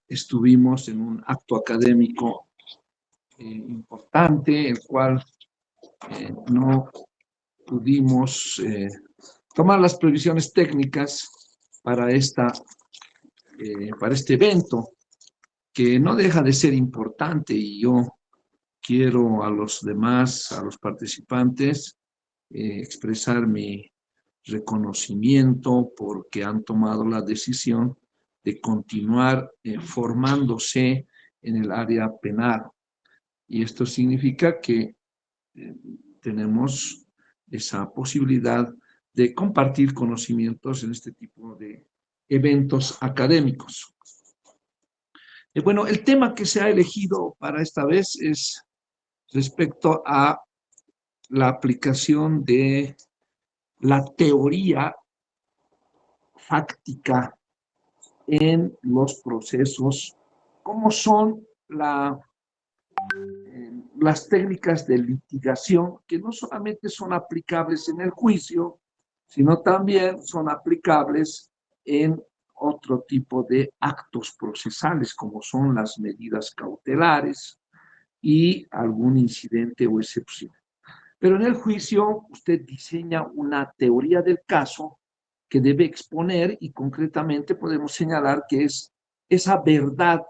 que estuvimos en un acto académico importante, el cual no pudimos tomar las previsiones técnicas para este evento, que no deja de ser importante, y yo quiero a los demás, a los participantes, expresar mi reconocimiento porque han tomado la decisión de continuar formándose en el área penal. Y esto significa que tenemos esa posibilidad de compartir conocimientos en este tipo de eventos académicos. Bueno, el tema que se ha elegido para esta vez es respecto a la aplicación de la teoría fáctica en los procesos, como son las técnicas de litigación, que no solamente son aplicables en el juicio, sino también son aplicables en otro tipo de actos procesales, como son las medidas cautelares y algún incidente o excepción. Pero en el juicio usted diseña una teoría del caso que debe exponer, y concretamente podemos señalar que es esa verdad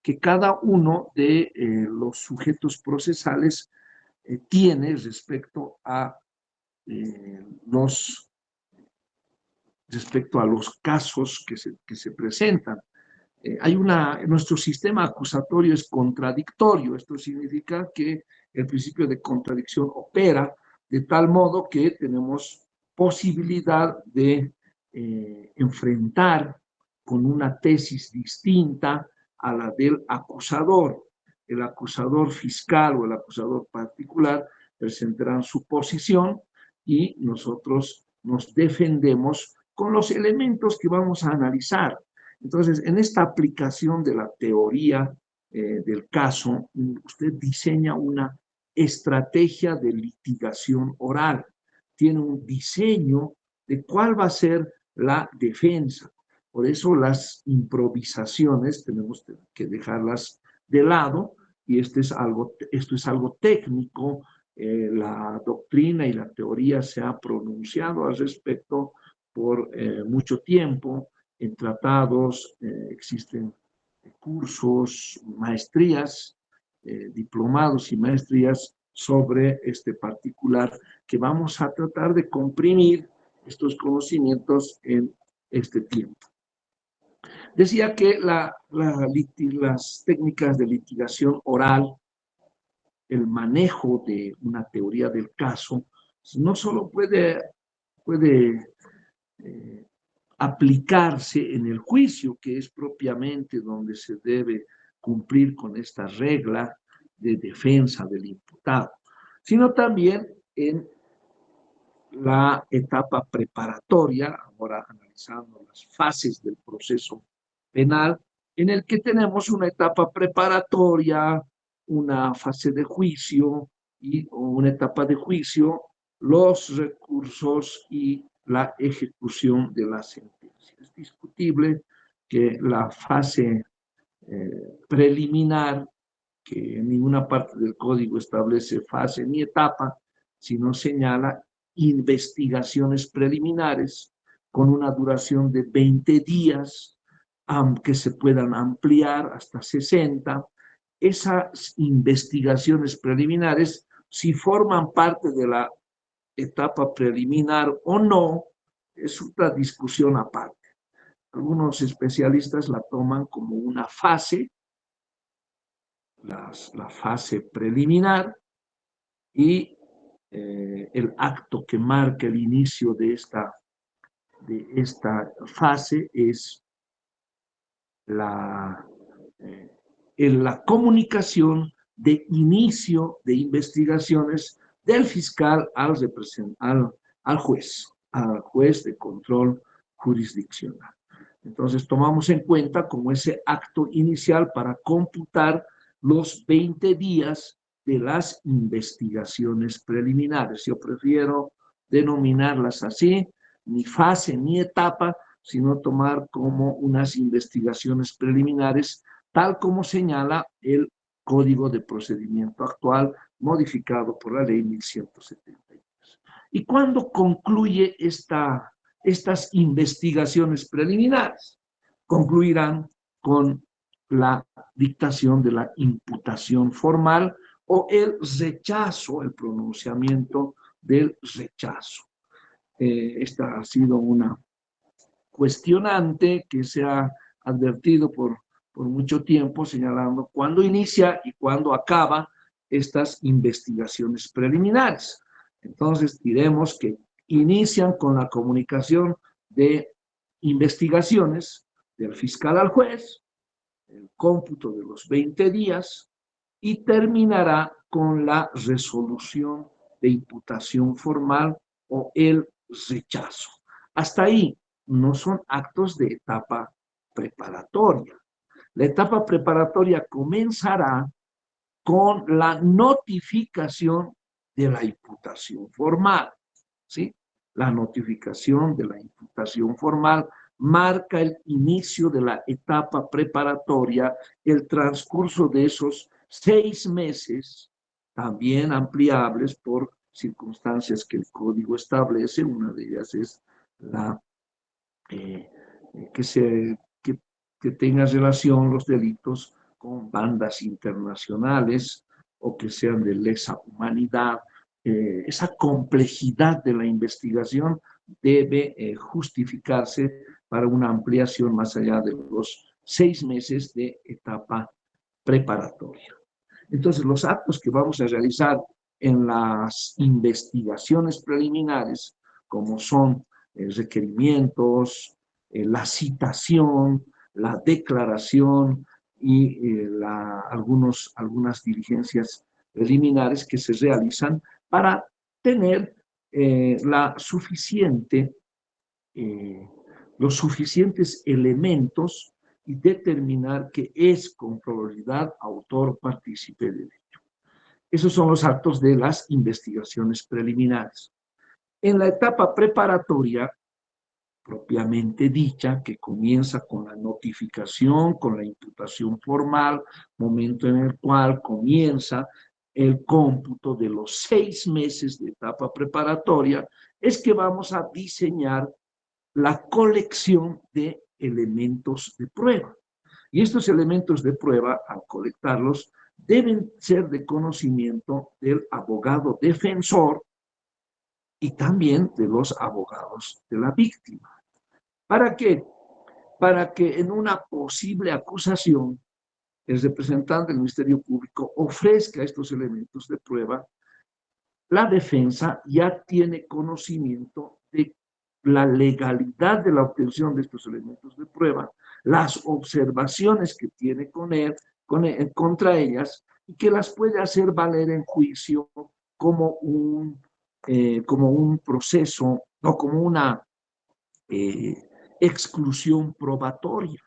que cada uno de los sujetos procesales tiene respecto a los casos que se presentan. Nuestro sistema acusatorio es contradictorio. Esto significa que el principio de contradicción opera de tal modo que tenemos posibilidad de enfrentar con una tesis distinta a la del acusador. El acusador fiscal o el acusador particular presentarán su posición y nosotros nos defendemos con los elementos que vamos a analizar. Entonces, en esta aplicación de la teoría del caso, usted diseña una estrategia de litigación oral, tiene un diseño de cuál va a ser la defensa. Por eso las improvisaciones tenemos que dejarlas de lado, y esto es algo técnico. La doctrina y la teoría se ha pronunciado al respecto por mucho tiempo. En tratados existen cursos, maestrías, diplomados y maestrías sobre este particular, que vamos a tratar de comprimir estos conocimientos en este tiempo. Decía que las técnicas de litigación oral, el manejo de una teoría del caso, no solo puede aplicarse en el juicio, que es propiamente donde se debe cumplir con esta regla de defensa del imputado, sino también en la etapa preparatoria, ahora analizando las fases del proceso penal, en el que tenemos una etapa preparatoria, una fase de juicio y una etapa de juicio, los recursos y la ejecución de la sentencia. Es discutible que la fase preliminar, que en ninguna parte del código establece fase ni etapa, sino señala investigaciones preliminares con una duración de 20 días, aunque se puedan ampliar hasta 60. Esas investigaciones preliminares, si forman parte de la etapa preliminar o no, es otra discusión aparte. Algunos especialistas la toman como una fase, la fase preliminar, y el acto que marca el inicio de esta fase es la comunicación de inicio de investigaciones del fiscal al juez de control jurisdiccional. Entonces tomamos en cuenta como ese acto inicial para computar los 20 días de las investigaciones preliminares. Yo prefiero denominarlas así, ni fase ni etapa, sino tomar como unas investigaciones preliminares, tal como señala el Código de Procedimiento actual, modificado por la Ley 1173. ¿Y cuándo concluye estas investigaciones preliminares? Concluirán con la dictación de la imputación formal o el rechazo, el pronunciamiento del rechazo. Esta ha sido una cuestionante que se ha advertido por mucho tiempo, señalando cuándo inicia y cuándo acaba estas investigaciones preliminares. Entonces, diremos que inician con la comunicación de investigaciones del fiscal al juez, el cómputo de los 20 días, y terminará con la resolución de imputación formal o el rechazo. Hasta ahí no son actos de etapa preparatoria. La etapa preparatoria comenzará con la notificación de la imputación formal, ¿sí? La notificación de la imputación formal marca el inicio de la etapa preparatoria, el transcurso de esos 6 meses, también ampliables por circunstancias que el código establece. Una de ellas es la que tenga relación los delitos con bandas internacionales o que sean de lesa humanidad. Esa complejidad de la investigación debe justificarse para una ampliación más allá de los 6 meses de etapa preparatoria. Entonces, los actos que vamos a realizar en las investigaciones preliminares, como son requerimientos, la citación, la declaración y algunas diligencias preliminares que se realizan para tener los suficientes elementos y determinar que es con probabilidad autor partícipe del hecho. Esos son los actos de las investigaciones preliminares. En la etapa preparatoria, propiamente dicha, que comienza con la notificación, con la imputación formal, momento en el cual comienza el cómputo de los 6 meses de etapa preparatoria, es que vamos a diseñar la colección de elementos de prueba. Y estos elementos de prueba, al colectarlos, deben ser de conocimiento del abogado defensor y también de los abogados de la víctima. ¿Para qué? Para que en una posible acusación el representante del Ministerio Público ofrezca estos elementos de prueba, la defensa ya tiene conocimiento de la legalidad de la obtención de estos elementos de prueba, las observaciones que tiene contra ellas, y que las puede hacer valer en juicio como un proceso o como una exclusión probatoria,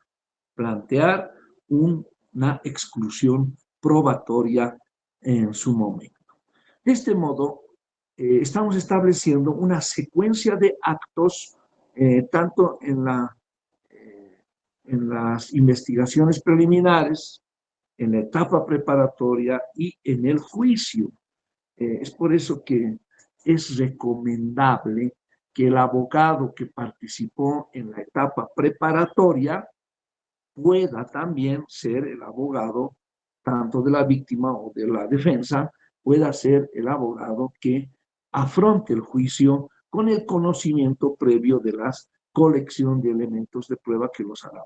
plantear una exclusión probatoria en su momento. De este modo, estamos estableciendo una secuencia de actos, tanto en las investigaciones preliminares, en la etapa preparatoria y en el juicio. Es por eso que es recomendable que el abogado que participó en la etapa preparatoria pueda también ser el abogado tanto de la víctima o de la defensa, pueda ser el abogado que afronte el juicio con el conocimiento previo de la colección de elementos de prueba que los hará.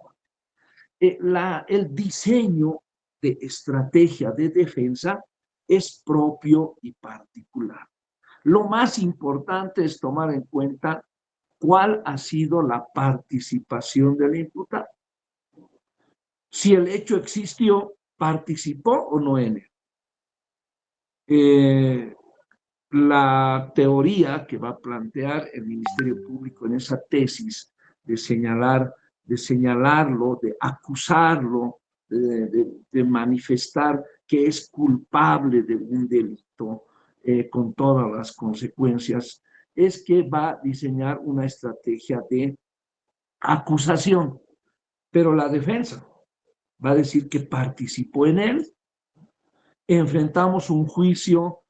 El diseño de estrategia de defensa es propio y particular. Lo más importante es tomar en cuenta cuál ha sido la participación del imputado. Si el hecho existió, ¿participó o no en él? La teoría que va a plantear el Ministerio Público en esa tesis de señalarlo, de acusarlo, de manifestar que es culpable de un delito con todas las consecuencias, es que va a diseñar una estrategia de acusación, pero la defensa va a decir que participó en él. Enfrentamos un juicio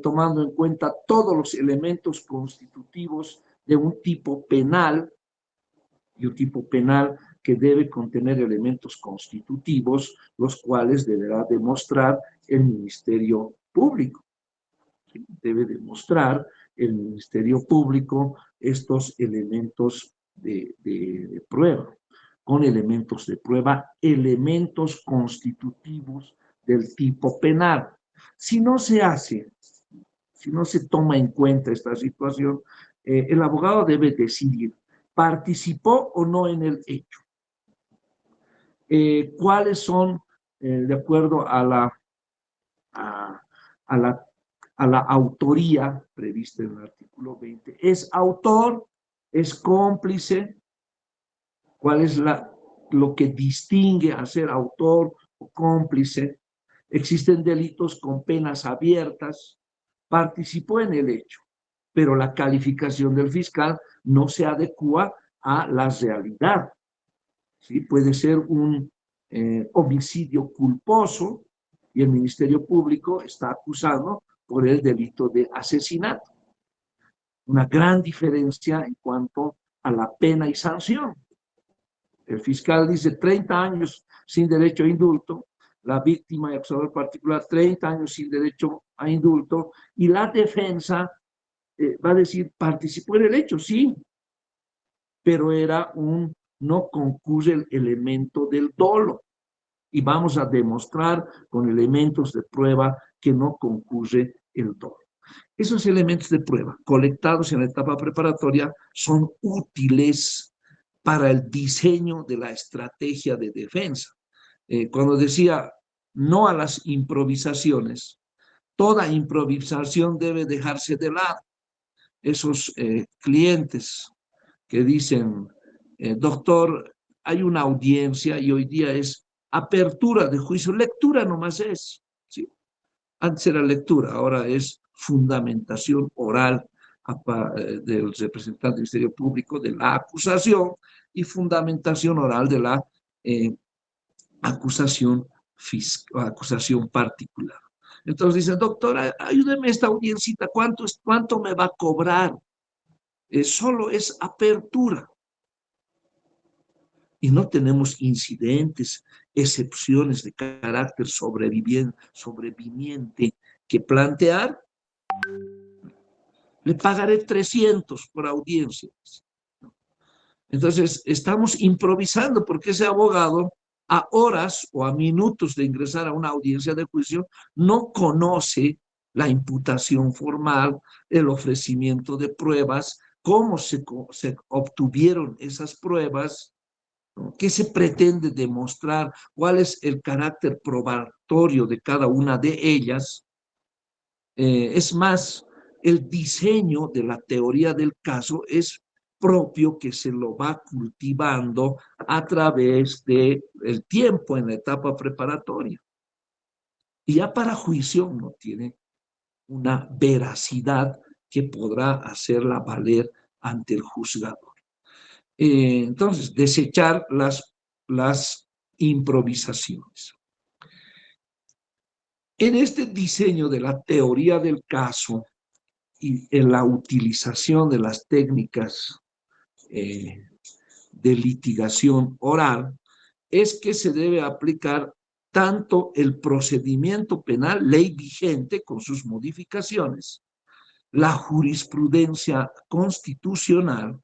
tomando en cuenta todos los elementos constitutivos de un tipo penal, y un tipo penal que debe contener elementos constitutivos, los cuales deberá demostrar el Ministerio Público. ¿Sí? Debe demostrar el Ministerio Público estos elementos de prueba, con elementos de prueba, elementos constitutivos del tipo penal. Si no se hace, si no se toma en cuenta esta situación, el abogado debe decidir, ¿participó o no en el hecho? ¿Cuáles son, de acuerdo a, a la a la autoría prevista en el artículo 20? ¿Es autor? ¿Es cómplice? ¿Cuál es lo que distingue a ser autor o cómplice? Existen delitos con penas abiertas. Participó en el hecho, pero la calificación del fiscal no se adecua a la realidad. ¿Sí? Puede ser un homicidio culposo y el Ministerio Público está acusado por el delito de asesinato. Una gran diferencia en cuanto a la pena y sanción. El fiscal dice 30 años sin derecho a indulto, la víctima y acusador particular 30 años sin derecho a indulto, y la defensa va a decir, participó en el hecho, sí, pero no concurre el elemento del dolo. Y vamos a demostrar con elementos de prueba que no concurre el dolo. Esos elementos de prueba colectados en la etapa preparatoria son útiles para el diseño de la estrategia de defensa. Cuando decía no a las improvisaciones, toda improvisación debe dejarse de lado. Esos clientes que dicen, doctor, hay una audiencia y hoy día es apertura de juicio, lectura nomás es, ¿sí? Antes era lectura, ahora es fundamentación oral del representante del Ministerio Público de la acusación y fundamentación oral de la acusación particular. Entonces dicen, doctora, ayúdeme esta audiencita, ¿cuánto me va a cobrar? Solo es apertura. Y no tenemos incidentes, excepciones de carácter sobreviniente que plantear, le pagaré 300 por audiencia. Entonces, estamos improvisando porque ese abogado a horas o a minutos de ingresar a una audiencia de juicio no conoce la imputación formal, el ofrecimiento de pruebas, cómo se obtuvieron esas pruebas, ¿no? ¿Qué se pretende demostrar? ¿Cuál es el carácter probatorio de cada una de ellas? Es más, el diseño de la teoría del caso es propio que se lo va cultivando a través del tiempo en la etapa preparatoria. Y ya para juicio no tiene una veracidad que podrá hacerla valer ante el juzgador. Entonces, desechar las improvisaciones. En este diseño de la teoría del caso y en la utilización de las técnicas de litigación oral, es que se debe aplicar tanto el procedimiento penal, ley vigente con sus modificaciones, la jurisprudencia constitucional,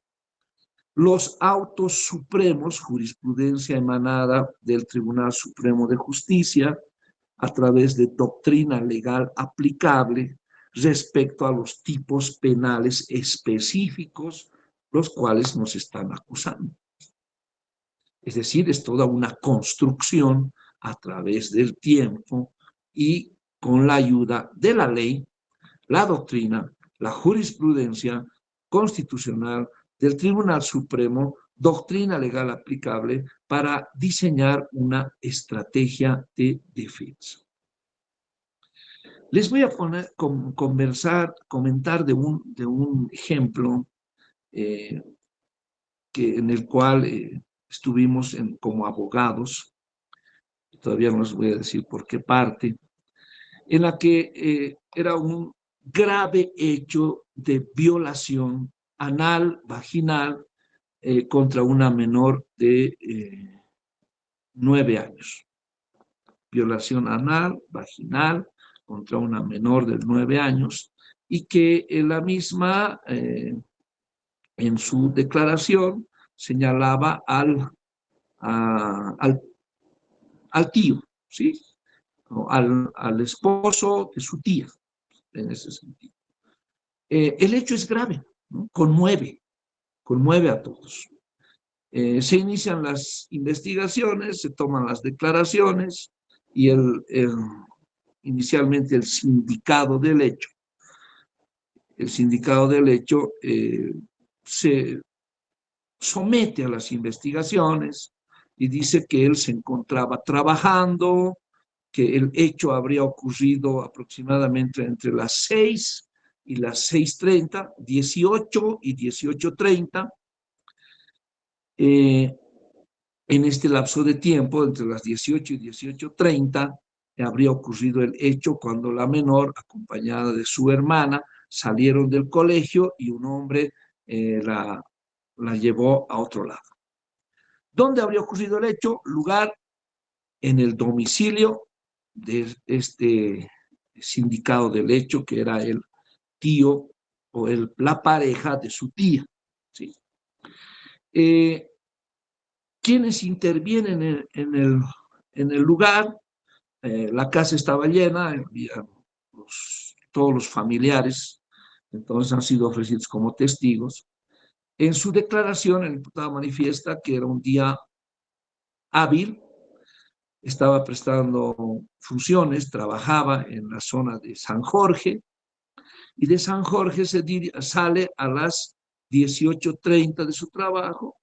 los autos supremos, jurisprudencia emanada del Tribunal Supremo de Justicia, a través de doctrina legal aplicable respecto a los tipos penales específicos, los cuales nos están acusando. Es decir, es toda una construcción a través del tiempo y con la ayuda de la ley, la doctrina, la jurisprudencia constitucional del Tribunal Supremo, doctrina legal aplicable para diseñar una estrategia de defensa. Les voy a comentar de un ejemplo en el cual estuvimos como abogados, todavía no les voy a decir por qué parte, en la que era un grave hecho de violación anal, vaginal, contra una menor de 9 años. Violación anal, vaginal, contra una menor de 9 años, y que la misma, en su declaración, señalaba al tío, ¿sí? Al esposo de su tía, en ese sentido. El hecho es grave, ¿no? Conmueve a todos. Se inician las investigaciones, se toman las declaraciones y inicialmente el sindicado del hecho se somete a las investigaciones y dice que él se encontraba trabajando, que el hecho habría ocurrido aproximadamente entre las 6 y las 6:30, 18 y 18:30. En este lapso de tiempo, entre las 18 y 18:30, habría ocurrido el hecho cuando la menor, acompañada de su hermana, salieron del colegio y un hombre la llevó a otro lado. ¿Dónde habría ocurrido el hecho? Lugar en el domicilio de este sindicado del hecho, que era el tío o la pareja de su tía. ¿Sí? Quienes intervienen en el lugar, la casa estaba llena, había todos los familiares, entonces han sido ofrecidos como testigos. En su declaración, el diputado manifiesta que era un día hábil, estaba prestando funciones, trabajaba en la zona de San Jorge, y de San Jorge sale a las 18:30 de su trabajo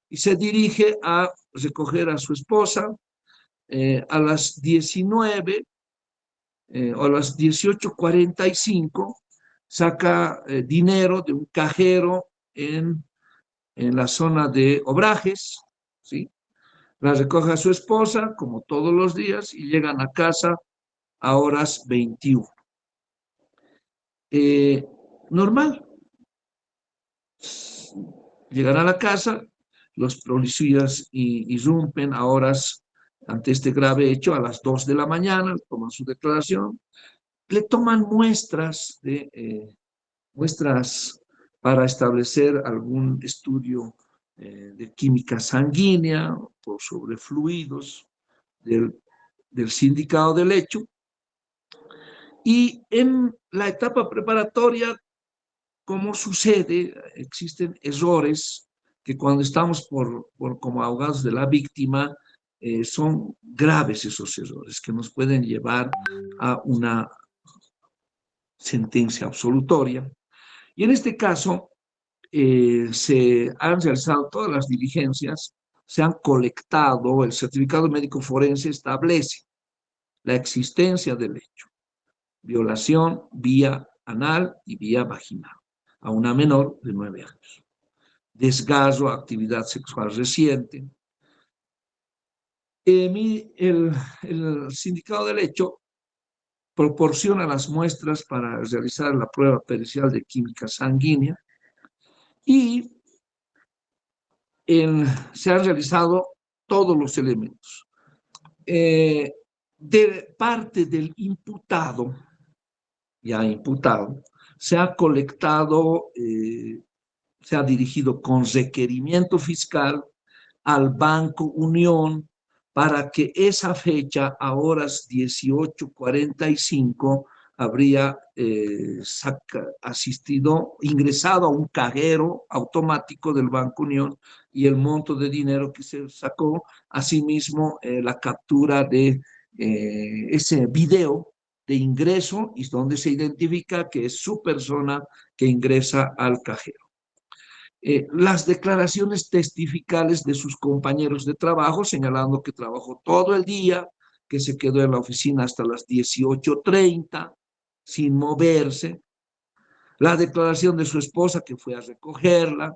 y se dirige a recoger a su esposa a las 19 o a las 18:45, saca dinero de un cajero en la zona de Obrajes, ¿sí? La recoge a su esposa, como todos los días, y llegan a casa a horas 21. Normal. Llegan a la casa, los policías irrumpen a horas ante este grave hecho a las 2 de la mañana, toman su declaración, le toman muestras para establecer algún estudio de química sanguínea sobre fluidos del sindicado del hecho. Y en la etapa preparatoria, como sucede, existen errores que cuando estamos como abogados de la víctima, son graves esos errores que nos pueden llevar a una sentencia absolutoria. Y en este caso, se han realizado todas las diligencias, se han colectado, el certificado médico forense establece la existencia del hecho, violación vía anal y vía vaginal a una menor de 9 años, desgarro, actividad sexual reciente. El sindicado del hecho proporciona las muestras para realizar la prueba pericial de química sanguínea y se han realizado todos los elementos. De parte del imputado, ya imputado, se ha colectado, se ha dirigido con requerimiento fiscal al Banco Unión para que esa fecha, a horas 18:45, habría ingresado a un cajero automático del Banco Unión y el monto de dinero que se sacó, asimismo la captura de ese video de ingreso y donde se identifica que es su persona que ingresa al cajero. Las declaraciones testificales de sus compañeros de trabajo, señalando que trabajó todo el día, que se quedó en la oficina hasta las 18:30, sin moverse. La declaración de su esposa, que fue a recogerla.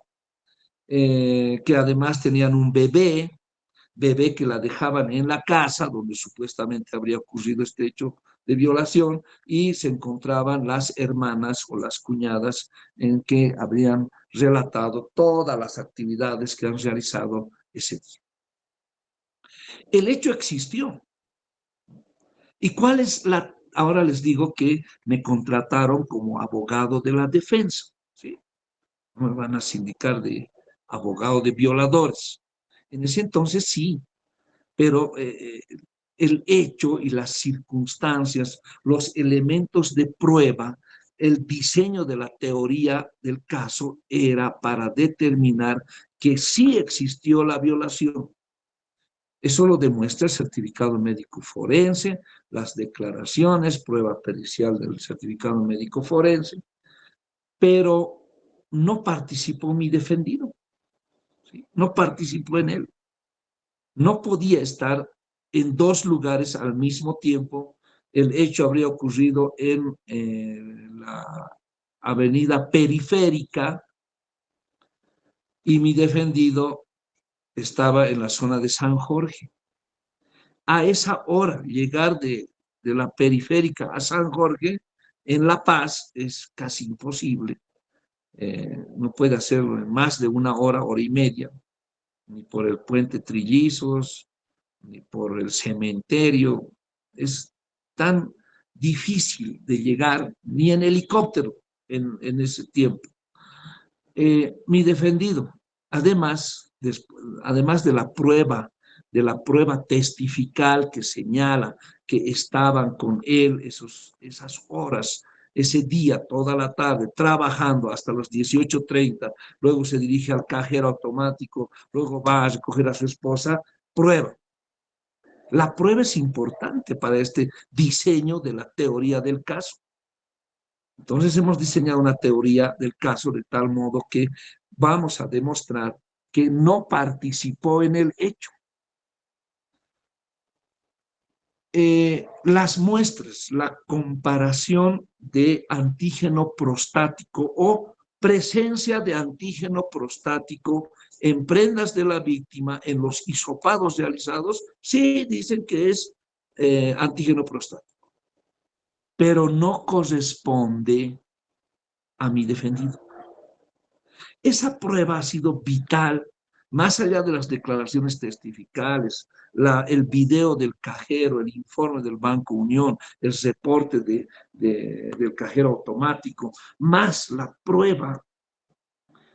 que además tenían un bebé que la dejaban en la casa donde supuestamente habría ocurrido este hecho de violación, y se encontraban las hermanas o las cuñadas en que habrían relatado todas las actividades que han realizado ese día. El hecho existió. ¿Y cuál es la...? Ahora les digo que me contrataron como abogado de la defensa, ¿sí? No me van a sindicar de abogado de violadores. En ese entonces sí, pero el hecho y las circunstancias, los elementos de prueba, el diseño de la teoría del caso era para determinar que sí existió la violación. Eso lo demuestra el certificado médico forense, las declaraciones, prueba pericial del certificado médico forense, pero no participó mi defendido, ¿sí? No participó en él. No podía estar en dos lugares al mismo tiempo. El hecho habría ocurrido en la avenida Periférica y mi defendido estaba en la zona de San Jorge. A esa hora, llegar de la Periférica a San Jorge en La Paz es casi imposible. No puede hacerlo en más de una hora, hora y media, ni por el puente Trillizos, ni por el cementerio. Es tan difícil de llegar, ni en helicóptero en ese tiempo. Mi defendido, además, además de la prueba testifical que señala que estaban con él esas horas, ese día, toda la tarde, trabajando hasta los 18:30, luego se dirige al cajero automático, luego va a recoger a su esposa, prueba. La prueba es importante para este diseño de la teoría del caso. Entonces hemos diseñado una teoría del caso de tal modo que vamos a demostrar que no participó en el hecho. Las muestras, la comparación de antígeno prostático o presencia de antígeno prostático en prendas de la víctima, en los hisopados realizados, sí dicen que es antígeno prostático, pero no corresponde a mi defendido. Esa prueba ha sido vital, más allá de las declaraciones testificales, el video del cajero, el informe del Banco Unión, el reporte del cajero automático, más la prueba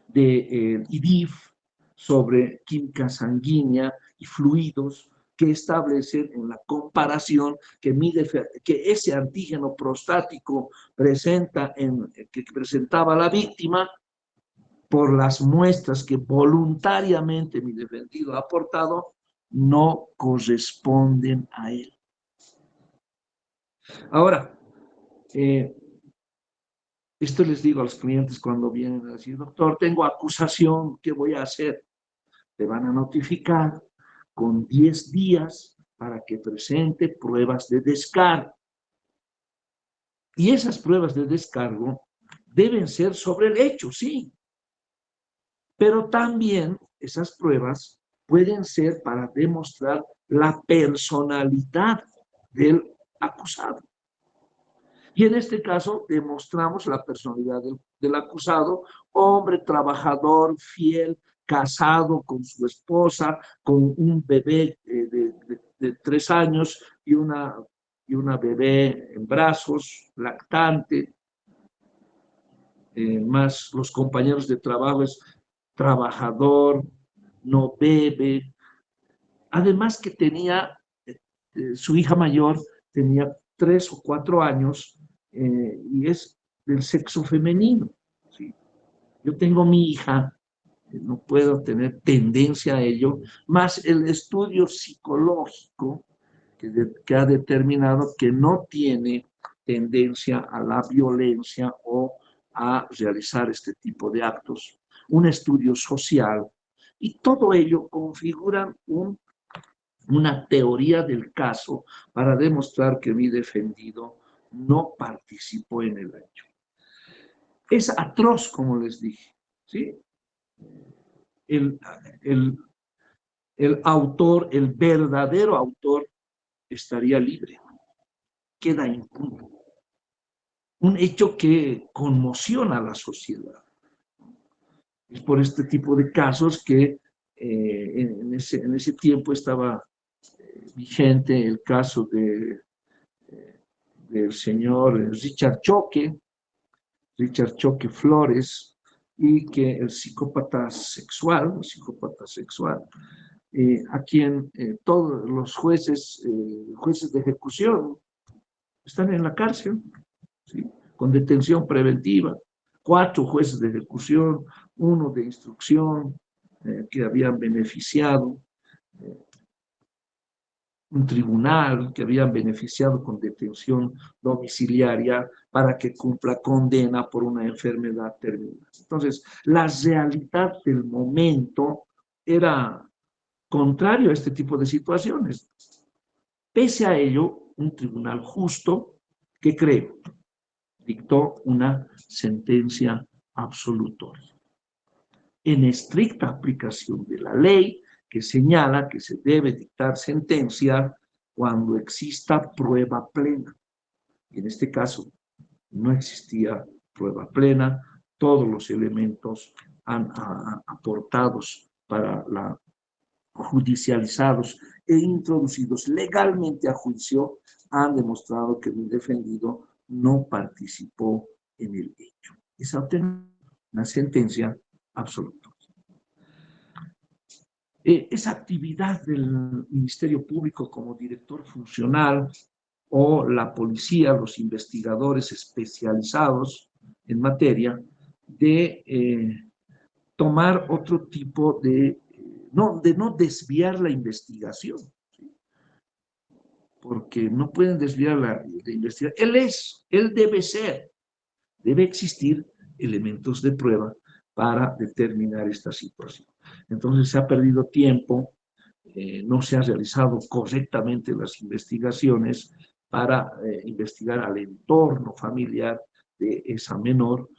del IDIF sobre química sanguínea y fluidos que establecen en la comparación que ese antígeno prostático que presentaba la víctima por las muestras que voluntariamente mi defendido ha aportado, no corresponden a él. Ahora, esto les digo a los clientes cuando vienen a decir, doctor, tengo acusación, ¿qué voy a hacer? Te van a notificar con 10 días para que presente pruebas de descargo. Y esas pruebas de descargo deben ser sobre el hecho, sí. Pero también esas pruebas pueden ser para demostrar la personalidad del acusado. Y en este caso demostramos la personalidad del acusado, hombre trabajador, fiel, casado con su esposa, con un bebé de 3 años y una bebé en brazos, lactante, más los compañeros de trabajo es trabajador, no bebe. Además que tenía, su hija mayor tenía 3 o 4 años y es del sexo femenino, ¿sí? Yo tengo mi hija, no puedo tener tendencia a ello, más el estudio psicológico que ha determinado que no tiene tendencia a la violencia o a realizar este tipo de actos. Un estudio social y todo ello configura una teoría del caso para demostrar que mi defendido no participó en el hecho. Es atroz, como les dije, ¿sí? el, el, el autor, el verdadero autor, estaría libre, queda impune. Un hecho que conmociona a la sociedad. Es por este tipo de casos que en ese tiempo estaba vigente el caso del señor Richard Choque Flores, y que el psicópata sexual, a quien todos los jueces de ejecución están en la cárcel, ¿sí? Con detención preventiva, 4 jueces de ejecución, 1 de instrucción, que habían beneficiado, un tribunal que habían beneficiado con detención domiciliaria para que cumpla condena por una enfermedad terminal. Entonces, la realidad del momento era contrario a este tipo de situaciones. Pese a ello, un tribunal justo, ¿qué creo? Dictó una sentencia absolutoria, en estricta aplicación de la ley, que señala que se debe dictar sentencia cuando exista prueba plena. Y en este caso no existía prueba plena, todos los elementos aportados para la judicializados e introducidos legalmente a juicio han demostrado que el defendido no participó en el hecho. Es una sentencia absoluta. Esa actividad del Ministerio Público como director funcional o la policía, los investigadores especializados en materia, de tomar otro tipo de no desviar la investigación, ¿sí? Porque no pueden desviar la investigación. Él debe existir elementos de prueba para determinar esta situación. Entonces se ha perdido tiempo, no se han realizado correctamente las investigaciones para investigar al entorno familiar de esa menor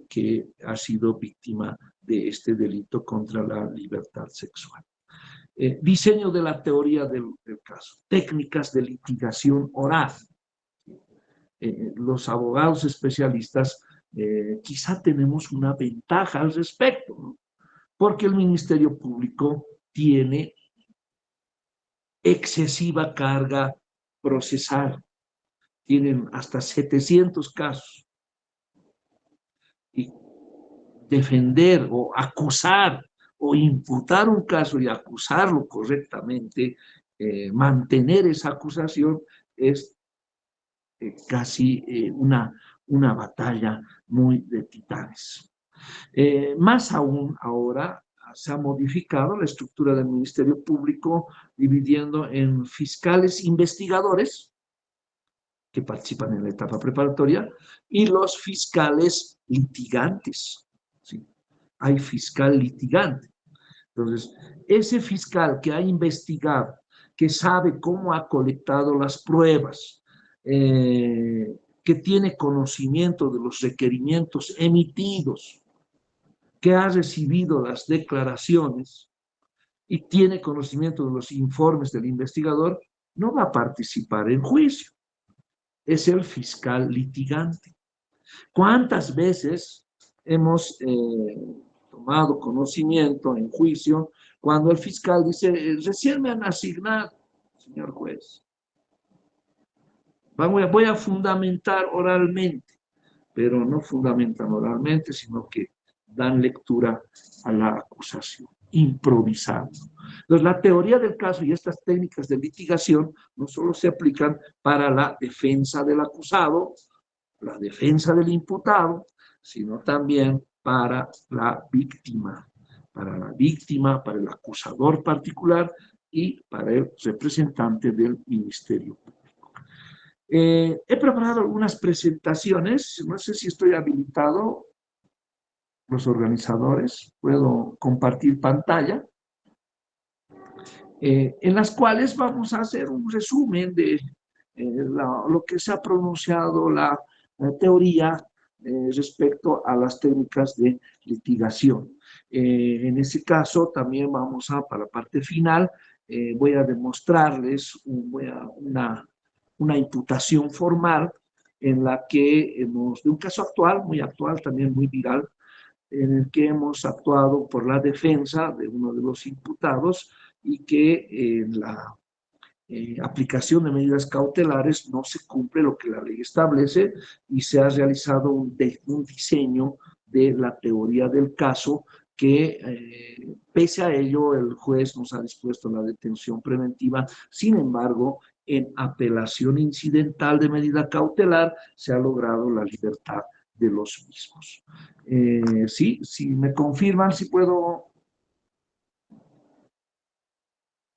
que ha sido víctima de este delito contra la libertad sexual. Diseño de la teoría del caso, técnicas de litigación oral. Los abogados especialistas quizá tenemos una ventaja al respecto, ¿no? Porque el Ministerio Público tiene excesiva carga procesal, tienen hasta 700 casos. Y defender o acusar o imputar un caso y acusarlo correctamente, mantener esa acusación es casi una batalla muy de titanes. Más aún ahora se ha modificado la estructura del Ministerio Público dividiendo en fiscales investigadores que participan en la etapa preparatoria y los fiscales litigantes, ¿sí? Hay fiscal litigante. Entonces, ese fiscal que ha investigado, que sabe cómo ha colectado las pruebas, que tiene conocimiento de los requerimientos emitidos, que ha recibido las declaraciones y tiene conocimiento de los informes del investigador, no va a participar en juicio. Es el fiscal litigante. ¿Cuántas veces hemos tomado conocimiento en juicio cuando el fiscal dice, recién me han asignado, señor juez, voy a fundamentar oralmente, pero no fundamentan oralmente, sino que dan lectura a la acusación, improvisando. Entonces, la teoría del caso y estas técnicas de litigación no solo se aplican para la defensa del acusado, la defensa del imputado, sino también para la víctima, para el acusador particular y para el representante del Ministerio Público. He preparado algunas presentaciones, no sé si estoy habilitado, los organizadores, puedo compartir pantalla, en las cuales vamos a hacer un resumen de lo que se ha pronunciado la teoría respecto a las técnicas de litigación. En ese caso, también para la parte final, voy a demostrarles una imputación formal en la que de un caso actual, muy actual, también muy viral, en el que hemos actuado por la defensa de uno de los imputados y que en la aplicación de medidas cautelares no se cumple lo que la ley establece y se ha realizado un diseño de la teoría del caso que pese a ello el juez nos ha dispuesto la detención preventiva. Sin embargo, en apelación incidental de medida cautelar se ha logrado la libertad de los mismos. Sí, si me confirman, si puedo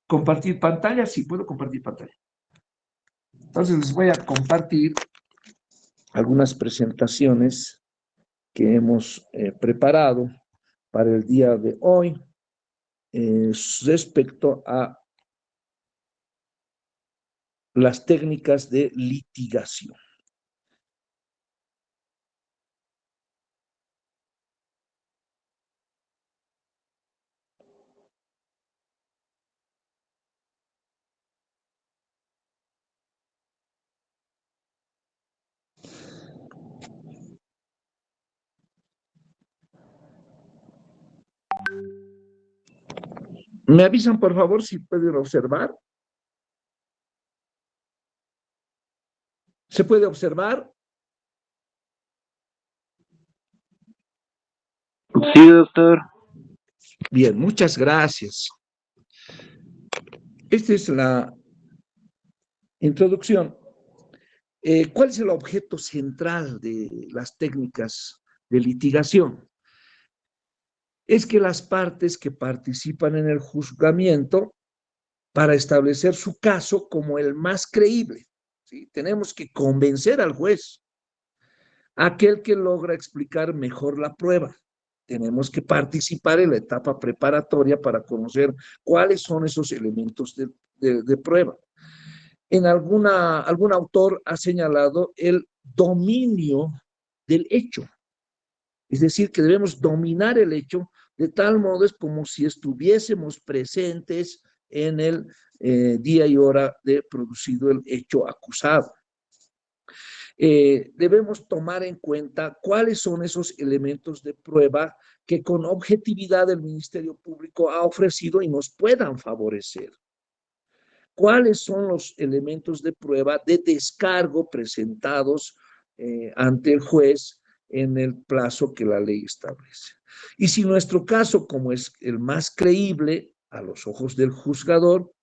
compartir pantalla, sí puedo compartir pantalla. Entonces les voy a compartir algunas presentaciones que hemos preparado para el día de hoy respecto a las técnicas de litigación. ¿Me avisan, por favor, si pueden observar? ¿Se puede observar? Sí, doctor. Bien, muchas gracias. Esta es la introducción. ¿Cuál es el objeto central de las técnicas de litigación? Es que las partes que participan en el juzgamiento para establecer su caso como el más creíble, ¿sí? Tenemos que convencer al juez, aquel que logra explicar mejor la prueba. Tenemos que participar en la etapa preparatoria para conocer cuáles son esos elementos de prueba. Algún autor ha señalado el dominio del hecho. Es decir, que debemos dominar el hecho de tal modo es como si estuviésemos presentes en el día y hora de producido el hecho acusado. Debemos tomar en cuenta cuáles son esos elementos de prueba que con objetividad el Ministerio Público ha ofrecido y nos puedan favorecer. ¿Cuáles son los elementos de prueba de descargo presentados ante el juez en el plazo que la ley establece? Y si nuestro caso, como es el más creíble a los ojos del juzgador,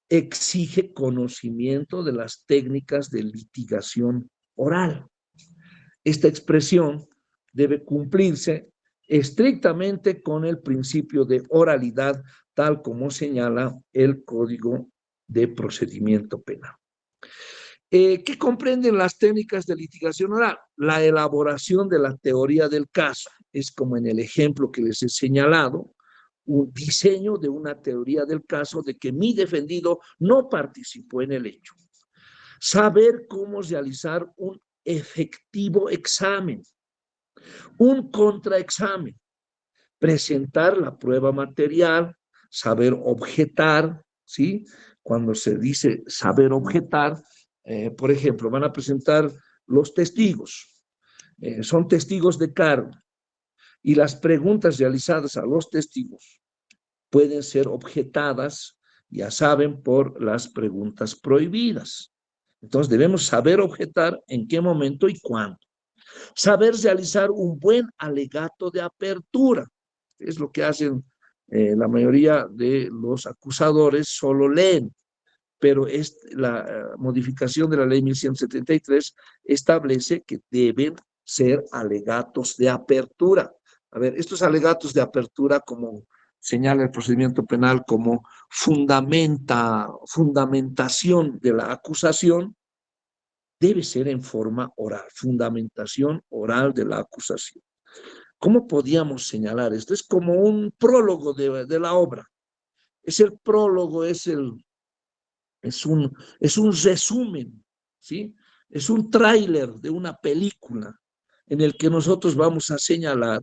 exige conocimiento de las técnicas de litigación oral. Esta expresión debe cumplirse estrictamente con el principio de oralidad, tal como señala el Código de Procedimiento Penal. ¿Qué comprenden las técnicas de litigación oral? La elaboración de la teoría del caso, es como en el ejemplo que les he señalado, un diseño de una teoría del caso de que mi defendido no participó en el hecho. Saber cómo realizar un efectivo examen, un contraexamen, presentar la prueba material, saber objetar, ¿sí? Cuando se dice saber objetar, por ejemplo, van a presentar los testigos, son testigos de cargo, y las preguntas realizadas a los testigos pueden ser objetadas, ya saben, por las preguntas prohibidas. Entonces debemos saber objetar en qué momento y cuándo. Saber realizar un buen alegato de apertura. Es lo que hacen la mayoría de los acusadores, solo leen. Pero la modificación de la ley 1173 establece que deben ser alegatos de apertura. A ver, estos alegatos de apertura, como señala el procedimiento penal, como fundamentación de la acusación, debe ser en forma oral, fundamentación oral de la acusación. ¿Cómo podíamos señalar esto? Es como un prólogo de la obra. Es el prólogo, es un resumen, ¿sí? Es un tráiler de una película en el que nosotros vamos a señalar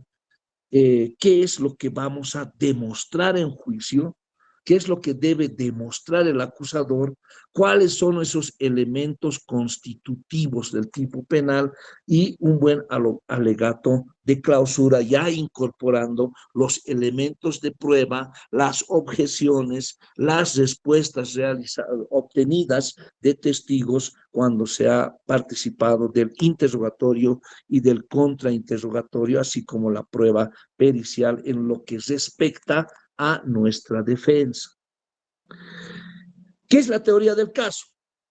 qué es lo que vamos a demostrar en juicio, qué es lo que debe demostrar el acusador, cuáles son esos elementos constitutivos del tipo penal y un buen alegato de clausura, ya incorporando los elementos de prueba, las objeciones, las respuestas obtenidas de testigos cuando se ha participado del interrogatorio y del contrainterrogatorio, así como la prueba pericial en lo que respecta a nuestra defensa. ¿Qué es la teoría del caso?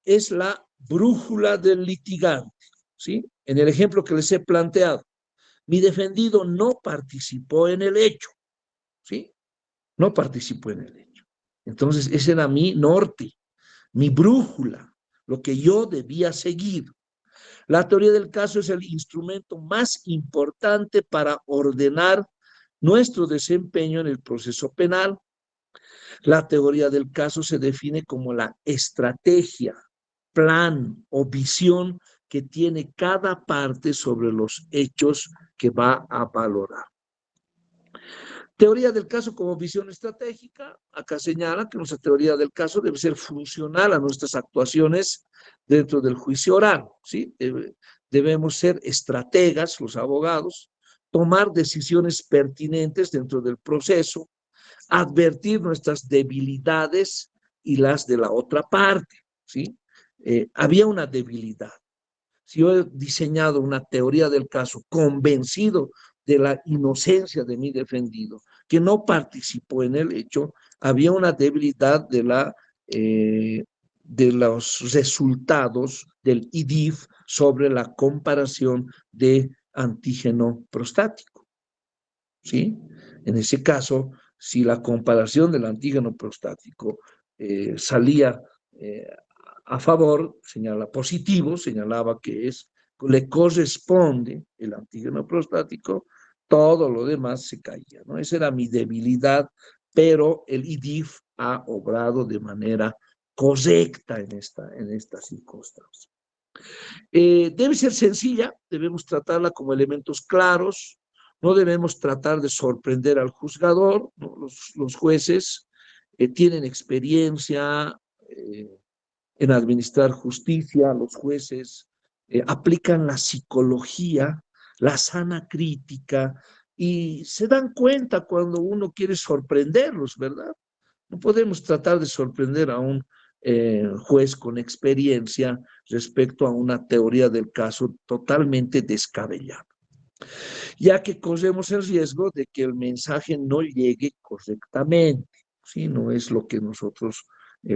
Es la brújula del litigante, ¿sí? En el ejemplo que les he planteado, mi defendido no participó en el hecho, ¿sí? No participó en el hecho. Entonces, ese era mi norte, mi brújula, lo que yo debía seguir. La teoría del caso es el instrumento más importante para ordenar nuestro desempeño en el proceso penal. La teoría del caso se define como la estrategia, plan o visión que tiene cada parte sobre los hechos que va a valorar. Teoría del caso como visión estratégica. Acá señala que nuestra teoría del caso debe ser funcional a nuestras actuaciones dentro del juicio oral, ¿sí? Debemos ser estrategas, los abogados, tomar decisiones pertinentes dentro del proceso, advertir nuestras debilidades y las de la otra parte, ¿sí? Había una debilidad. Si yo he diseñado una teoría del caso convencido de la inocencia de mi defendido, que no participó en el hecho, había una debilidad de los resultados del IDIF sobre la comparación de antígeno prostático, ¿sí? En ese caso, si la comparación del antígeno prostático salía a favor, señala positivo, señalaba que le corresponde el antígeno prostático, todo lo demás se caía, ¿no? Esa era mi debilidad, pero el IDIF ha obrado de manera correcta en esta circunstancia. Debe ser sencilla, debemos tratarla como elementos claros, no debemos tratar de sorprender al juzgador, ¿no? Los jueces tienen experiencia en administrar justicia, los jueces aplican la psicología, la sana crítica y se dan cuenta cuando uno quiere sorprenderlos, ¿verdad? No podemos tratar de sorprender a un juez con experiencia respecto a una teoría del caso totalmente descabellada, ya que corremos el riesgo de que el mensaje no llegue correctamente, ¿sí? No es lo que nosotros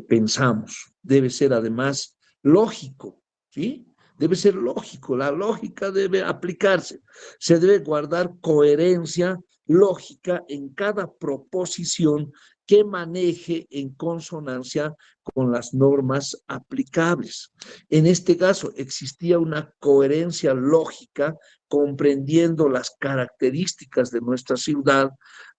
pensamos. Debe ser además lógico, ¿sí? Debe ser lógico, la lógica debe aplicarse, se debe guardar coherencia lógica en cada proposición que maneje en consonancia con las normas aplicables. En este caso, existía una coherencia lógica comprendiendo las características de nuestra ciudad,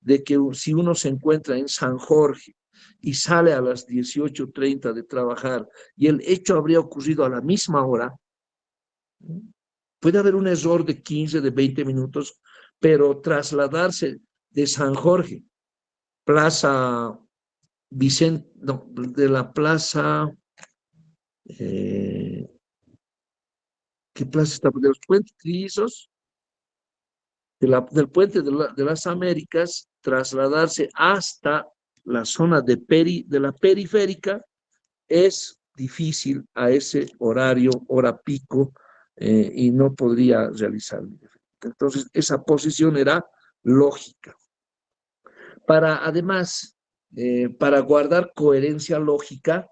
de que si uno se encuentra en San Jorge y sale a las 18:30 de trabajar y el hecho habría ocurrido a la misma hora, puede haber un error de 15, de 20 minutos, pero trasladarse de San Jorge, Plaza Vicente, no, de la plaza, eh, ¿qué plaza está? De los puentes trillizos, del puente de las Américas, trasladarse hasta la zona de la periférica, es difícil a ese horario, hora pico, y no podría realizar. Entonces, esa posición era lógica. Además, para guardar coherencia lógica,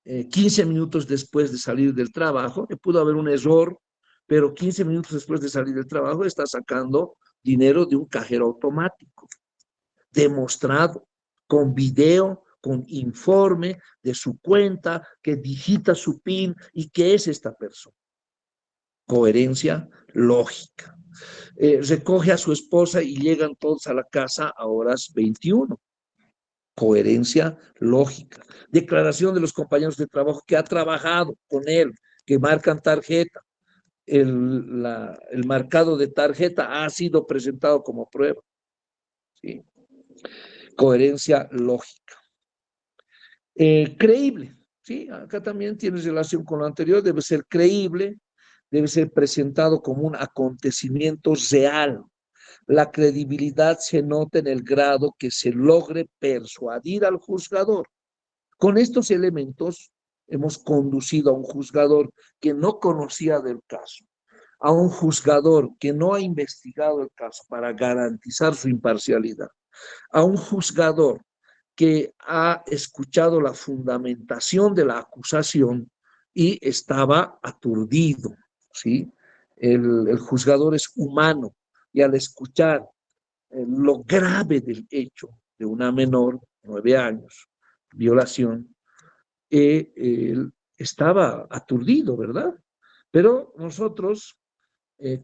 15 minutos después de salir del trabajo, pudo haber un error, pero 15 minutos después de salir del trabajo está sacando dinero de un cajero automático, demostrado, con video, con informe de su cuenta, que digita su PIN y que es esta persona. Coherencia lógica. Recoge a su esposa y llegan todos a la casa a horas 21. Coherencia lógica. Declaración de los compañeros de trabajo que ha trabajado con él, que marcan tarjeta. El marcado de tarjeta ha sido presentado como prueba. ¿sí? Coherencia lógica. Creíble, ¿sí? Acá también tiene relación con lo anterior, debe ser creíble, debe ser presentado como un acontecimiento real. La credibilidad se nota en el grado que se logre persuadir al juzgador. Con estos elementos hemos conducido a un juzgador que no conocía del caso, a un juzgador que no ha investigado el caso para garantizar su imparcialidad, a un juzgador que ha escuchado la fundamentación de la acusación y estaba aturdido, ¿sí? El juzgador es humano y al escuchar lo grave del hecho de una menor, 9 años, violación, él estaba aturdido, ¿verdad? Pero nosotros,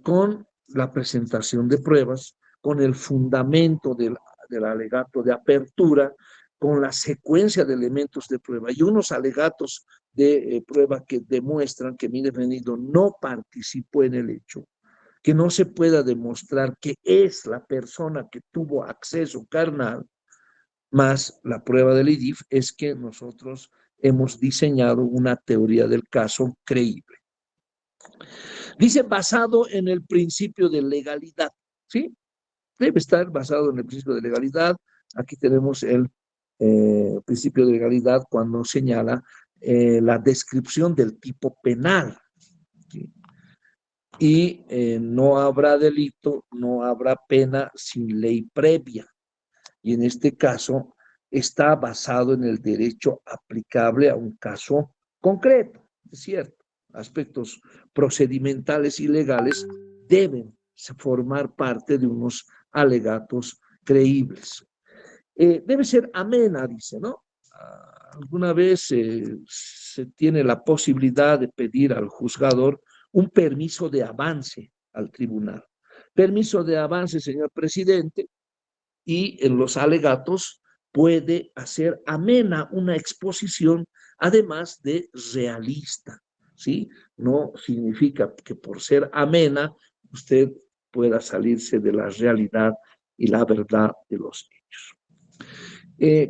con la presentación de pruebas, con el fundamento del alegato de apertura, con la secuencia de elementos de prueba y unos alegatos de prueba que demuestran que mi defendido no participó en el hecho, que no se pueda demostrar que es la persona que tuvo acceso carnal, más la prueba del IDIF, es que nosotros hemos diseñado una teoría del caso creíble. Dice basado en el principio de legalidad, ¿sí? Debe estar basado en el principio de legalidad. Aquí tenemos el principio de legalidad cuando señala la descripción del tipo penal, ¿sí? Y no habrá delito, no habrá pena sin ley previa. Y en este caso está basado en el derecho aplicable a un caso concreto, es cierto. Aspectos procedimentales y legales deben formar parte de unos alegatos creíbles. Debe ser amena, dice, ¿no? Alguna vez se tiene la posibilidad de pedir al juzgador un permiso de avance al tribunal. Permiso de avance, señor presidente, y en los alegatos puede hacer amena una exposición, además de realista, ¿sí? No significa que por ser amena usted pueda salirse de la realidad y la verdad de los hechos.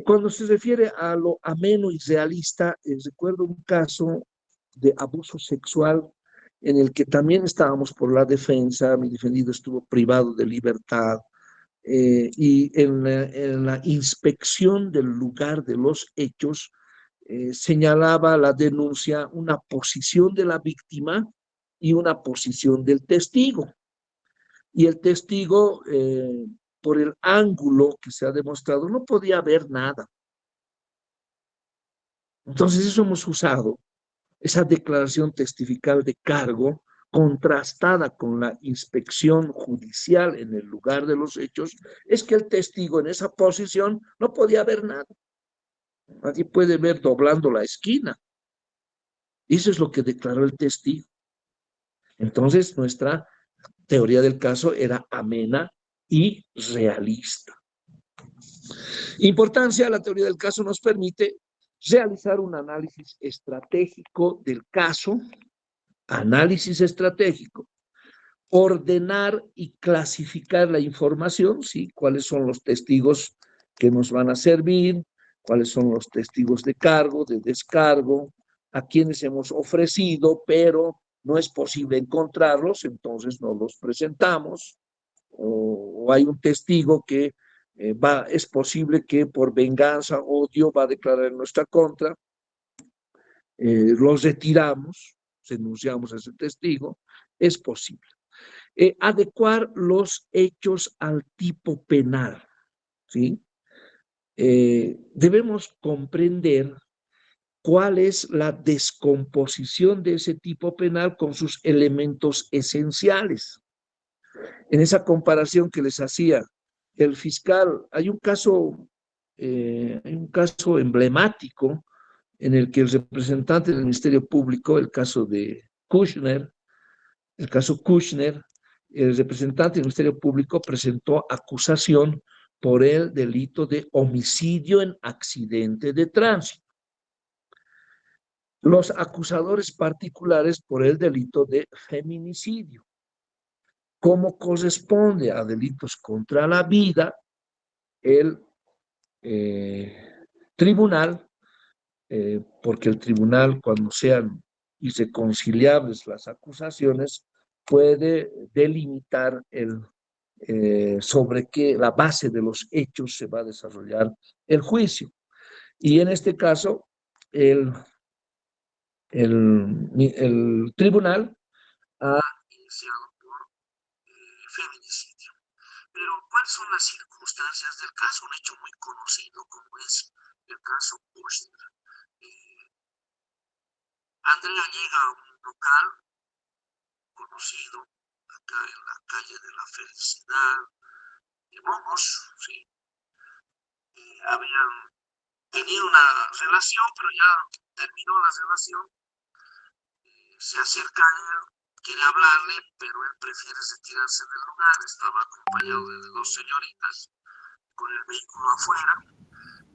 Cuando se refiere a lo ameno y realista, recuerdo un caso de abuso sexual en el que también estábamos por la defensa, mi defendido estuvo privado de libertad, y en la inspección del lugar de los hechos señalaba la denuncia una posición de la víctima y una posición del testigo. Y el testigo, por el ángulo que se ha demostrado, no podía ver nada. Entonces eso hemos usado, esa declaración testifical de cargo, contrastada con la inspección judicial en el lugar de los hechos, es que el testigo en esa posición no podía ver nada. Nadie puede ver doblando la esquina. Eso es lo que declaró el testigo. Entonces, nuestra teoría del caso era amena y realista. Importancia, la teoría del caso nos permite realizar un análisis estratégico del caso, análisis estratégico, ordenar y clasificar la información, ¿sí? Cuáles son los testigos que nos van a servir, cuáles son los testigos de cargo, de descargo, a quienes hemos ofrecido, pero no es posible encontrarlos, entonces no los presentamos, o hay un testigo que es posible que por venganza, odio, va a declarar en nuestra contra, los retiramos, denunciamos a ese testigo, es posible. Adecuar los hechos al tipo penal, ¿sí? Debemos comprender cuál es la descomposición de ese tipo penal con sus elementos esenciales. En esa comparación que les hacía el fiscal, hay un caso emblemático en el que el representante del Ministerio Público, el caso de Kushner, el caso Kushner, el representante del Ministerio Público presentó acusación por el delito de homicidio en accidente de tránsito. Los acusadores particulares por el delito de feminicidio. ¿Cómo corresponde a delitos contra la vida? el tribunal, porque el tribunal, cuando sean irreconciliables las acusaciones, puede delimitar sobre qué la base de los hechos se va a desarrollar el juicio. Y en este caso, el tribunal ha iniciado por feminicidio. Pero, ¿cuáles son las circunstancias del caso? Un hecho muy conocido como es el caso Kushner. Andrea llega a un local conocido acá en la calle de la Felicidad, de Momos, ¿sí? Habían tenido una relación, pero ya terminó la relación. Se acerca a él, quiere hablarle, pero él prefiere retirarse del lugar. Estaba acompañado de dos señoritas con el vehículo afuera.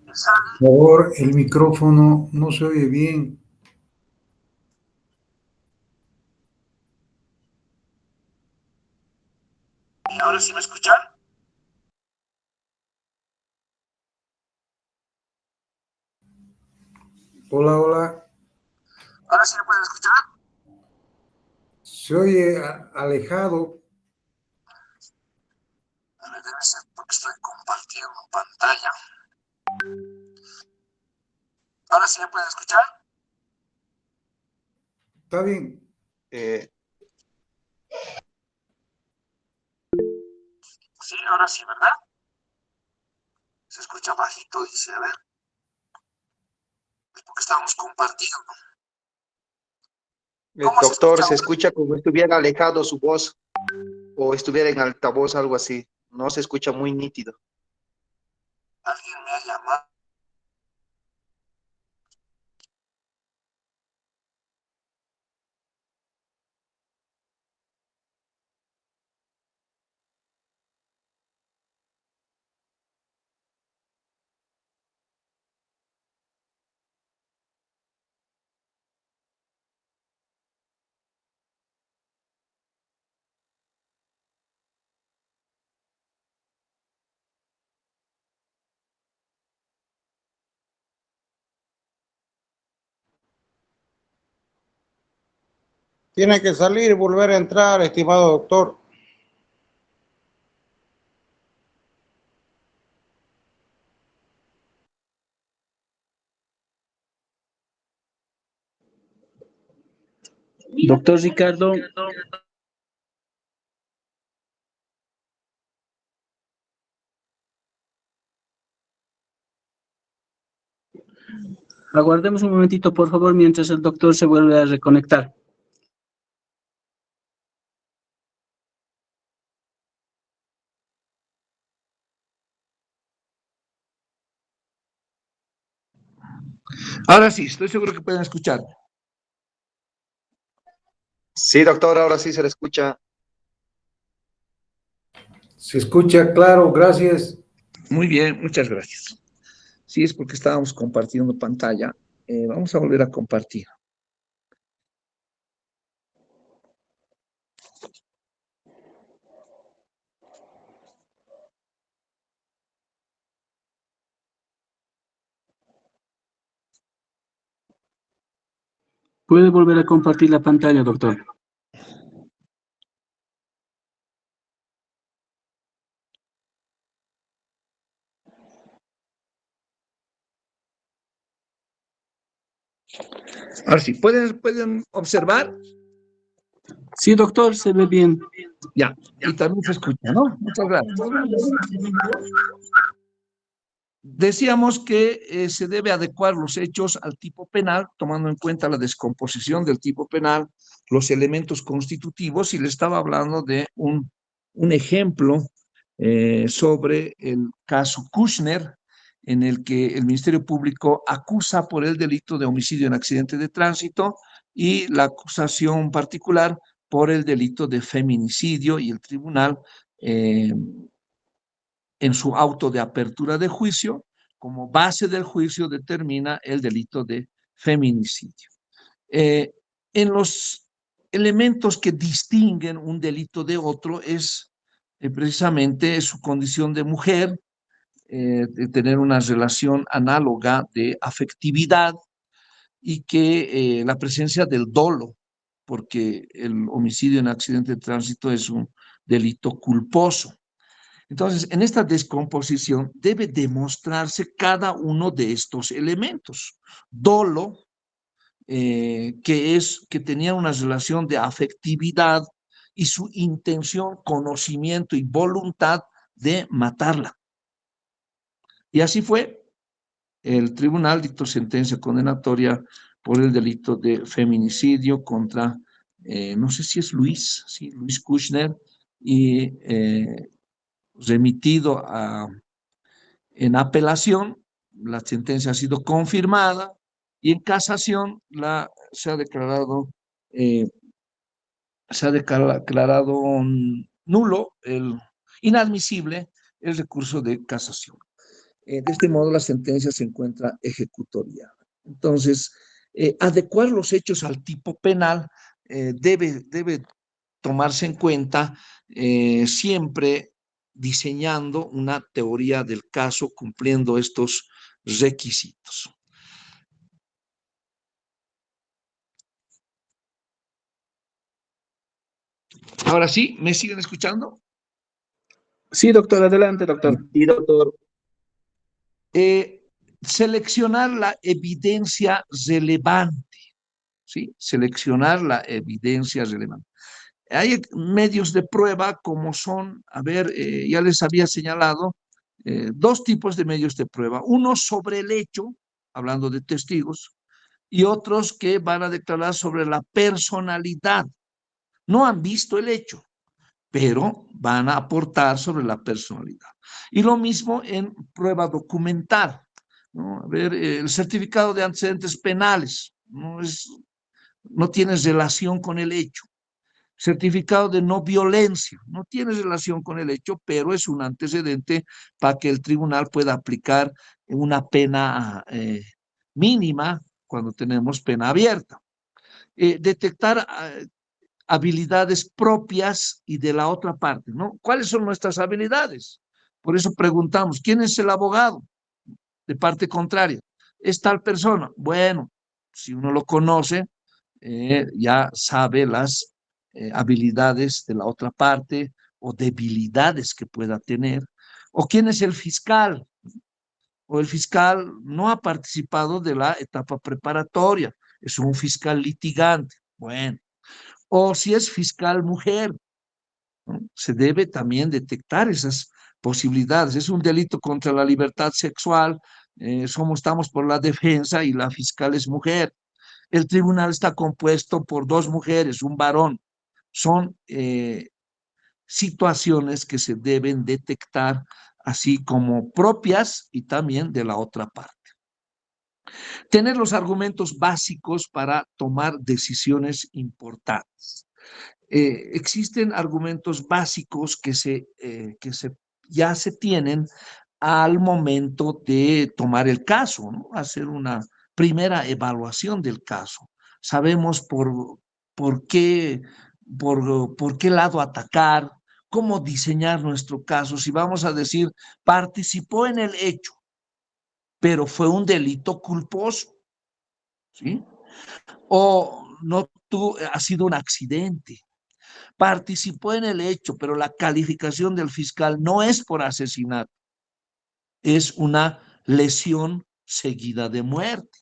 Por favor, el micrófono no se oye bien. ¿Y ahora sí me escuchan? Hola, hola. ¿Ahora sí me pueden escuchar? Se oye alejado. Debe ser porque estoy compartiendo pantalla. ¿Ahora sí me pueden escuchar? Está bien. Sí, ahora sí, ¿verdad? Se escucha bajito, dice, a ver. Es porque estamos compartiendo. Doctor, se escucha como estuviera alejado su voz o estuviera en altavoz, algo así. No se escucha muy nítido. Alguien me ha llamado. Tiene que salir y volver a entrar, estimado doctor. Doctor Ricardo. Aguardemos un momentito, por favor, mientras el doctor se vuelve a reconectar. Ahora sí, estoy seguro que pueden escuchar. Sí, doctor, ahora sí se le escucha. Se escucha claro, gracias. Muy bien, muchas gracias. Sí, es porque estábamos compartiendo pantalla. Vamos a volver a compartir. Puede volver a compartir la pantalla, doctor. Ahora sí, ¿pueden observar? Sí, doctor, se ve bien. Ya, y también se escucha, ¿no? Muchas gracias. Decíamos que se debe adecuar los hechos al tipo penal, tomando en cuenta la descomposición del tipo penal, los elementos constitutivos, y le estaba hablando de un ejemplo sobre el caso Kushner, en el que el Ministerio Público acusa por el delito de homicidio en accidente de tránsito y la acusación particular por el delito de feminicidio, y el tribunal en su auto de apertura de juicio, como base del juicio determina el delito de feminicidio. En los elementos que distinguen un delito de otro es precisamente su condición de mujer, de tener una relación análoga de afectividad y que la presencia del dolo, porque el homicidio en accidente de tránsito es un delito culposo. Entonces, en esta descomposición debe demostrarse cada uno de estos elementos. Dolo, que tenía una relación de afectividad y su intención, conocimiento y voluntad de matarla. Y así fue. El tribunal dictó sentencia condenatoria por el delito de feminicidio contra, no sé si es Luis, sí, Luis Kushner, y remitido en apelación. La sentencia ha sido confirmada y en casación se ha declarado nulo, inadmisible el recurso de casación. De este modo, la sentencia se encuentra ejecutoriada. Entonces, adecuar los hechos al tipo penal debe tomarse en cuenta siempre diseñando una teoría del caso cumpliendo estos requisitos. Ahora sí, ¿me siguen escuchando? Sí, doctor, adelante, doctor. Sí, doctor. Seleccionar la evidencia relevante, ¿sí? Seleccionar la evidencia relevante. Hay medios de prueba como son, ya les había señalado, dos tipos de medios de prueba. Uno sobre el hecho, hablando de testigos, y otros que van a declarar sobre la personalidad. No han visto el hecho, pero van a aportar sobre la personalidad. Y lo mismo en prueba documental, ¿no? El certificado de antecedentes penales no tiene relación con el hecho. Certificado de no violencia no tiene relación con el hecho, pero es un antecedente para que el tribunal pueda aplicar una pena mínima cuando tenemos pena abierta. Detectar habilidades propias y de la otra parte, ¿no? ¿Cuáles son nuestras habilidades? Por eso preguntamos, ¿quién es el abogado de parte contraria? Es tal persona. Bueno, si uno lo conoce, ya sabe las habilidades de la otra parte o debilidades que pueda tener. ¿O quién es el fiscal? O el fiscal no ha participado de la etapa preparatoria, es un fiscal litigante. Bueno, o si es fiscal mujer, ¿no? Se debe también detectar esas posibilidades. Es un delito contra la libertad sexual, estamos por la defensa y la fiscal es mujer. El tribunal está compuesto por dos mujeres, un varón. Son situaciones que se deben detectar así como propias y también de la otra parte. Tener los argumentos básicos para tomar decisiones importantes. Existen argumentos básicos ya se tienen al momento de tomar el caso, ¿no? Hacer una primera evaluación del caso. Sabemos por qué lado atacar, cómo diseñar nuestro caso. Si vamos a decir, participó en el hecho, pero fue un delito culposo, ¿sí? O ha sido un accidente. Participó en el hecho, pero la calificación del fiscal no es por asesinato, es una lesión seguida de muerte.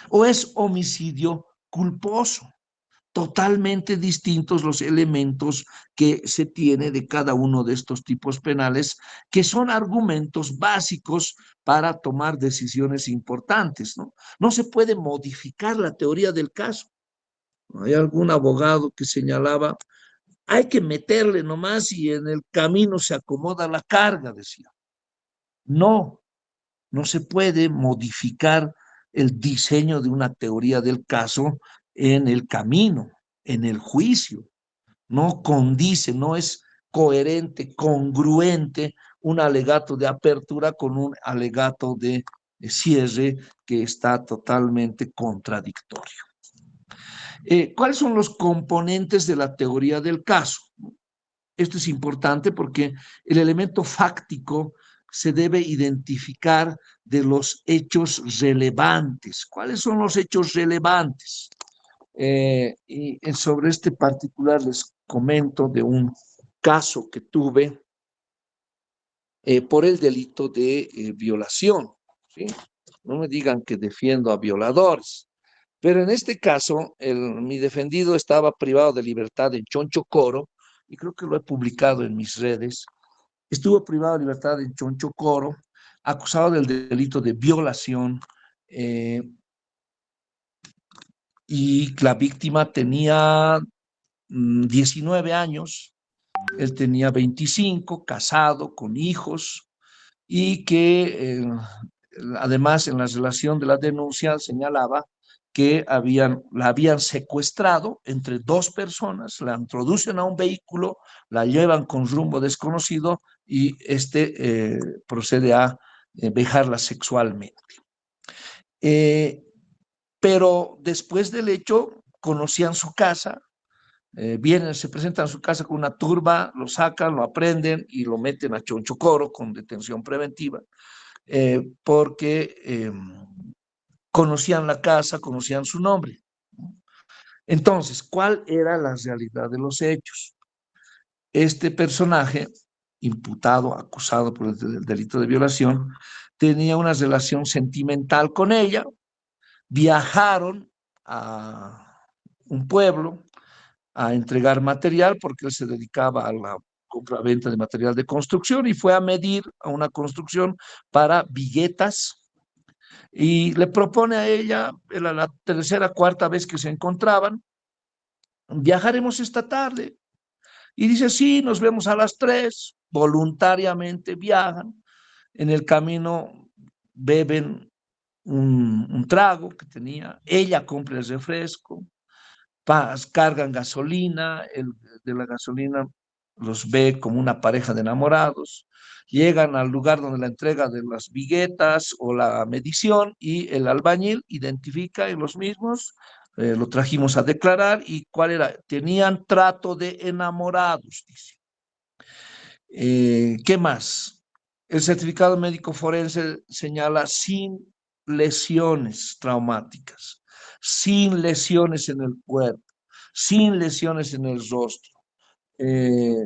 O es homicidio culposo. Totalmente distintos los elementos que se tiene de cada uno de estos tipos penales, que son argumentos básicos para tomar decisiones importantes, ¿no? No se puede modificar la teoría del caso. Hay algún abogado que señalaba, hay que meterle nomás y en el camino se acomoda la carga, decía. No se puede modificar el diseño de una teoría del caso en el camino, en el juicio. No condice, no es coherente, congruente un alegato de apertura con un alegato de cierre que está totalmente contradictorio. ¿Cuáles son los componentes de la teoría del caso? Esto es importante porque el elemento fáctico se debe identificar de los hechos relevantes. ¿Cuáles son los hechos relevantes? Y sobre este particular les comento de un caso que tuve por el delito de violación, ¿sí? No me digan que defiendo a violadores, pero en este caso mi defendido estaba privado de libertad en Chonchocoro, y creo que lo he publicado en mis redes. Estuvo privado de libertad en Chonchocoro, acusado del delito de violación, y la víctima tenía 19 años, él tenía 25, casado, con hijos, y que además en la relación de la denuncia señalaba que la habían secuestrado entre dos personas, la introducen a un vehículo, la llevan con rumbo desconocido y procede a vejarla sexualmente. Pero después del hecho conocían su casa, se presentan a su casa con una turba, lo sacan, lo aprenden y lo meten a Chonchocoro con detención preventiva, porque conocían la casa, conocían su nombre. Entonces, ¿cuál era la realidad de los hechos? Este personaje, imputado, acusado por el delito de violación, tenía una relación sentimental con ella, viajaron a un pueblo a entregar material porque él se dedicaba a la compra-venta de material de construcción y fue a medir a una construcción para viguetas y le propone a ella, era la tercera, cuarta vez que se encontraban, viajaremos esta tarde. Y dice, sí, nos vemos a las 3, voluntariamente viajan, en el camino beben un trago que tenía, ella compra el refresco, cargan gasolina, el de la gasolina los ve como una pareja de enamorados, llegan al lugar donde la entrega de las viguetas o la medición y el albañil identifica en los mismos, lo trajimos a declarar y cuál era, tenían trato de enamorados, dice. ¿Qué más? El certificado médico forense señala sin lesiones traumáticas, sin lesiones en el cuerpo, sin lesiones en el rostro.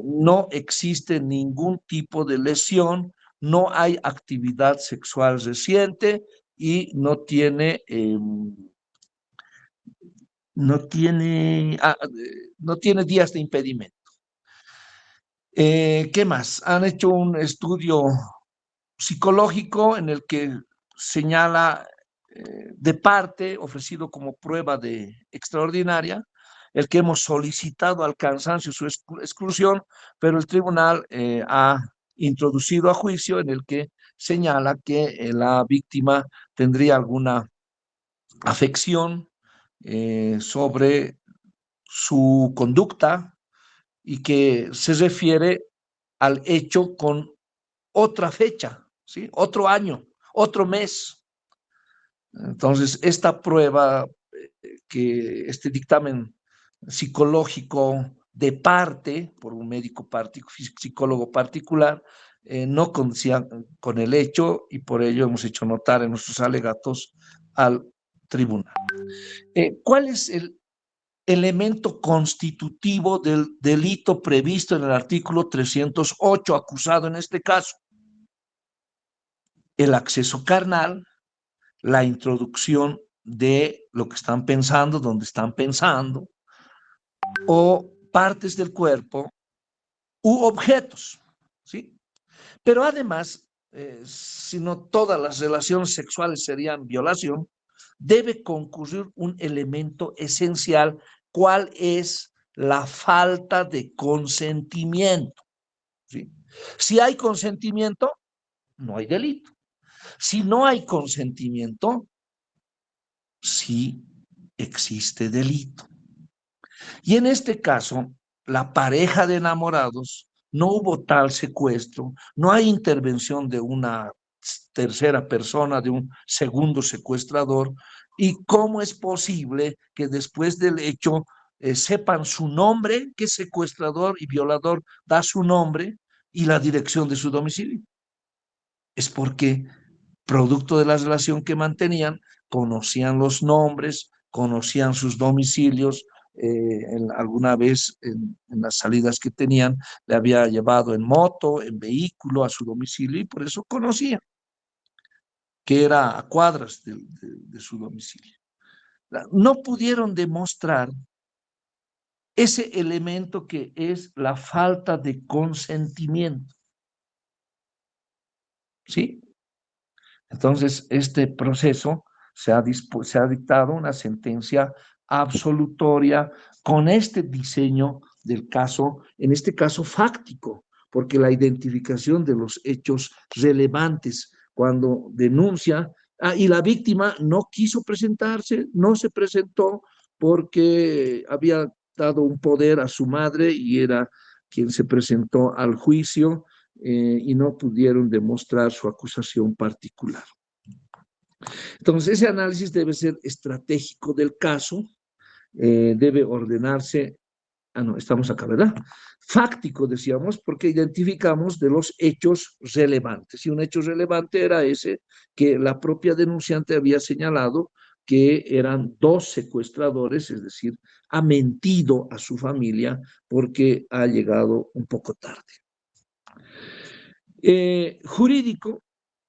No existe ningún tipo de lesión, no hay actividad sexual reciente y no tiene días de impedimento. ¿Qué más? Han hecho un estudio psicológico en el que señala de parte, ofrecido como prueba extraordinaria, el que hemos solicitado al cansancio su exclusión, pero el tribunal ha introducido a juicio en el que señala que la víctima tendría alguna afección sobre su conducta y que se refiere al hecho con otra fecha, ¿sí? Otro año, otro mes. Entonces, esta prueba, este dictamen psicológico de parte, por un médico psicólogo particular, no coincidía con el hecho y por ello hemos hecho notar en nuestros alegatos al tribunal. ¿Cuál es el elemento constitutivo del delito previsto en el artículo 308, acusado en este caso? El acceso carnal, la introducción de lo que están pensando, donde están pensando, o partes del cuerpo u objetos, ¿sí? Pero además, si no todas las relaciones sexuales serían violación, debe concurrir un elemento esencial, ¿cuál es la falta de consentimiento? ¿Sí? Si hay consentimiento, no hay delito. Si no hay consentimiento, sí existe delito. Y en este caso, la pareja de enamorados, no hubo tal secuestro, no hay intervención de una tercera persona, de un segundo secuestrador. ¿Y cómo es posible que después del hecho sepan su nombre? ¿Qué secuestrador y violador da su nombre y la dirección de su domicilio? es porque, producto de la relación que mantenían, conocían los nombres, conocían sus domicilios. Alguna vez en las salidas que tenían, le había llevado en moto, en vehículo a su domicilio, y por eso conocían que era a cuadras de su domicilio. No pudieron demostrar ese elemento que es la falta de consentimiento. ¿Sí? Entonces, este proceso se ha dictado una sentencia absolutoria con este diseño del caso, en este caso fáctico, porque la identificación de los hechos relevantes cuando denuncia, y la víctima no quiso presentarse, no se presentó porque había dado un poder a su madre y era quien se presentó al juicio, y no pudieron demostrar su acusación particular. Entonces, ese análisis debe ser estratégico del caso, debe ordenarse, no, estamos acá, ¿verdad? Fáctico, decíamos, porque identificamos de los hechos relevantes, y un hecho relevante era ese que la propia denunciante había señalado que eran 2 secuestradores, es decir, ha mentido a su familia porque ha llegado un poco tarde. Jurídico,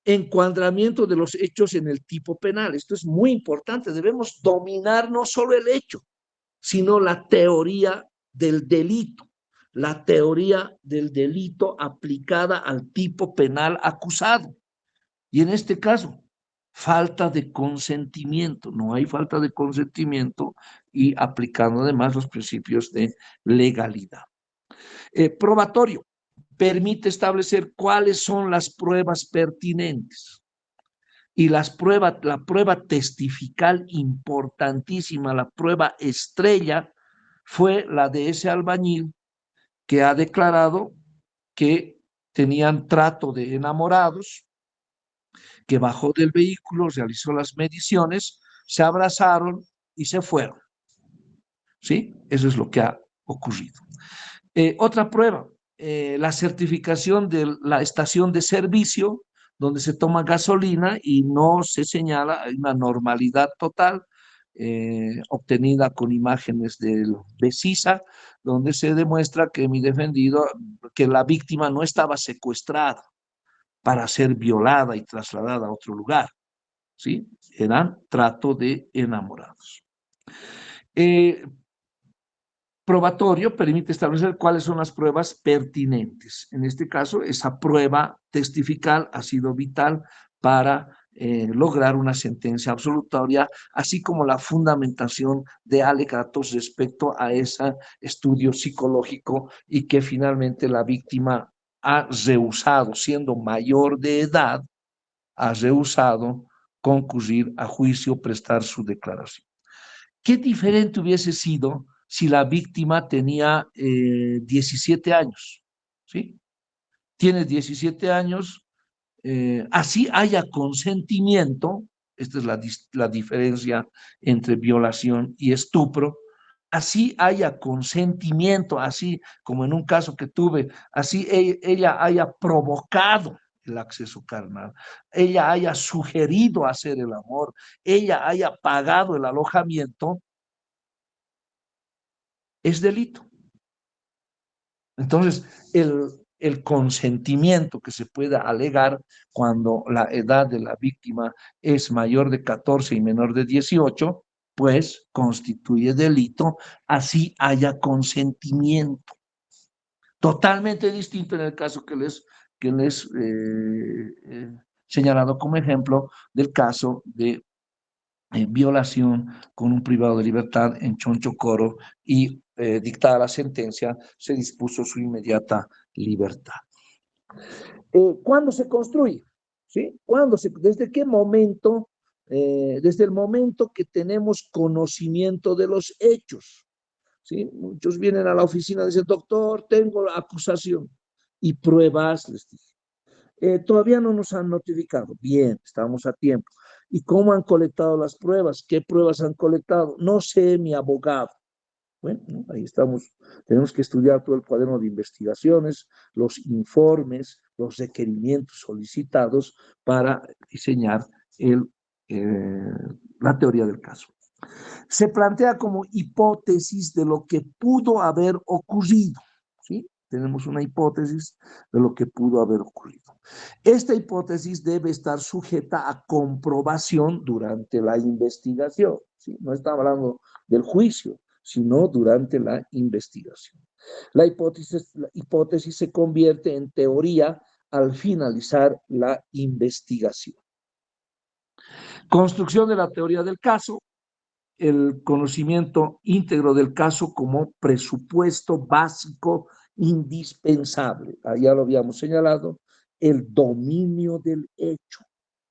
encuadramiento de los hechos en el tipo penal. Esto es muy importante. Debemos dominar no solo el hecho, sino la teoría del delito. La teoría del delito aplicada al tipo penal acusado. Y en este caso, falta de consentimiento. No hay falta de consentimiento, y aplicando además los principios de legalidad. Probatorio. Permite establecer cuáles son las pruebas pertinentes. Y la prueba testifical importantísima, la prueba estrella, fue la de ese albañil que ha declarado que tenían trato de enamorados, que bajó del vehículo, realizó las mediciones, se abrazaron y se fueron. ¿Sí? Eso es lo que ha ocurrido. Otra prueba, la certificación de la estación de servicio donde se toma gasolina y no se señala una normalidad total, obtenida con imágenes del CISA, donde se demuestra que mi defendido, que la víctima no estaba secuestrada para ser violada y trasladada a otro lugar, ¿sí? Eran trato de enamorados. Probatorio permite establecer cuáles son las pruebas pertinentes. En este caso, esa prueba testifical ha sido vital para lograr una sentencia absolutoria, así como la fundamentación de alegatos respecto a ese estudio psicológico, y que finalmente la víctima ha rehusado, siendo mayor de edad, ha rehusado concurrir a juicio, prestar su declaración. ¿Qué diferente hubiese sido si la víctima tenía 17 años? ¿Sí? Tiene 17 años, así haya consentimiento, esta es la diferencia entre violación y estupro, así haya consentimiento, así como en un caso que tuve, así ella haya provocado el acceso carnal, ella haya sugerido hacer el amor, ella haya pagado el alojamiento, es delito. Entonces, el consentimiento que se pueda alegar cuando la edad de la víctima es mayor de 14 y menor de 18, pues constituye delito, así haya consentimiento. Totalmente distinto en el caso que les señalado como ejemplo del caso de violación con un privado de libertad en Chonchocoro, y dictada la sentencia, se dispuso su inmediata libertad. ¿Cuándo se construye? ¿Sí? ¿Desde qué momento? Desde el momento que tenemos conocimiento de los hechos. ¿Sí? Muchos vienen a la oficina y dicen, doctor, tengo la acusación y pruebas, les dije. Todavía no nos han notificado. Bien, estamos a tiempo. ¿Y cómo han colectado las pruebas? ¿Qué pruebas han colectado? No sé, mi abogado. Bueno, ¿no? Ahí estamos. Tenemos que estudiar todo el cuaderno de investigaciones, los informes, los requerimientos solicitados para diseñar la teoría del caso. Se plantea como hipótesis de lo que pudo haber ocurrido, ¿sí? Tenemos una hipótesis de lo que pudo haber ocurrido. Esta hipótesis debe estar sujeta a comprobación durante la investigación, ¿sí? No estamos hablando del juicio, sino durante la investigación. La hipótesis se convierte en teoría al finalizar la investigación. Construcción de la teoría del caso. El conocimiento íntegro del caso como presupuesto básico indispensable. Ya lo habíamos señalado, el dominio del hecho,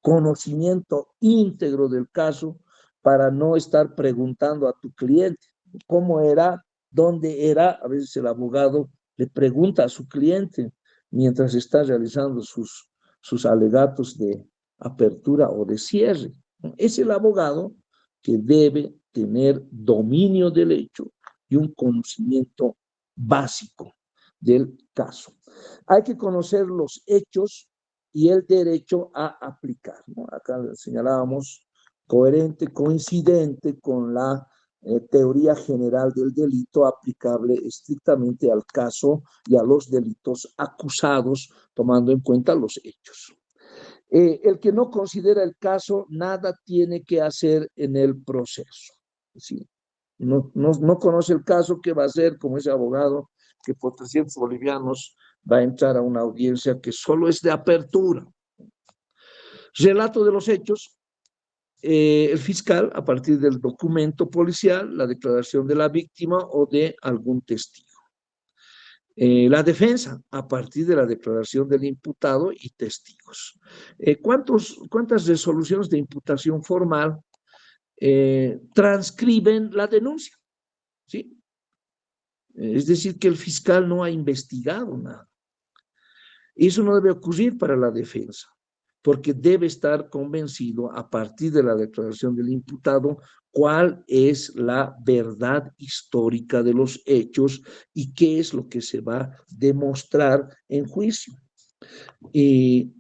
conocimiento íntegro del caso para no estar preguntando a tu cliente cómo era, dónde era. A veces el abogado le pregunta a su cliente mientras está realizando sus alegatos de apertura o de cierre. Es el abogado que debe tener dominio del hecho y un conocimiento básico del caso. Hay que conocer los hechos y el derecho a aplicar, ¿no? Acá señalábamos coherente, coincidente con la teoría general del delito aplicable estrictamente al caso y a los delitos acusados, tomando en cuenta los hechos. El que no considera el caso, nada tiene que hacer en el proceso. ¿Sí? No conoce el caso, ¿qué va a hacer como ese abogado que por 300 bolivianos va a entrar a una audiencia que solo es de apertura? Relato de los hechos. El fiscal, a partir del documento policial, la declaración de la víctima o de algún testigo. La defensa, a partir de la declaración del imputado y testigos. ¿Cuántas resoluciones de imputación formal transcriben la denuncia? ¿Sí? Es decir, que el fiscal no ha investigado nada. Eso no debe ocurrir para la defensa, porque debe estar convencido a partir de la declaración del imputado cuál es la verdad histórica de los hechos y qué es lo que se va a demostrar en juicio. Y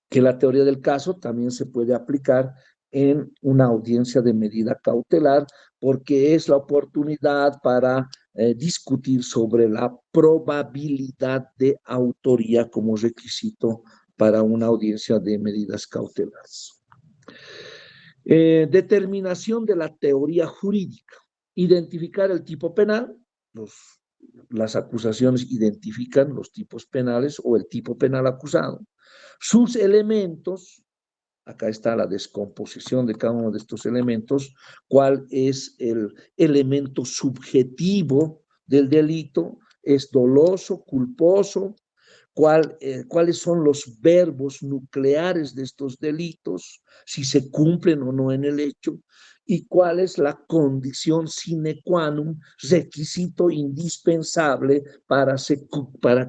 que la teoría del caso también se puede aplicar en una audiencia de medida cautelar, porque es la oportunidad para discutir sobre la probabilidad de autoría como requisito para una audiencia de medidas cautelares. Determinación de la teoría jurídica. Identificar el tipo penal. Las acusaciones identifican los tipos penales o el tipo penal acusado. Sus elementos. Acá está la descomposición de cada uno de estos elementos. ¿Cuál es el elemento subjetivo del delito? ¿Es doloso, culposo? ¿Cuáles son los verbos nucleares de estos delitos? Si se cumplen o no en el hecho. ¿Y cuál es la condición sine qua non, requisito indispensable para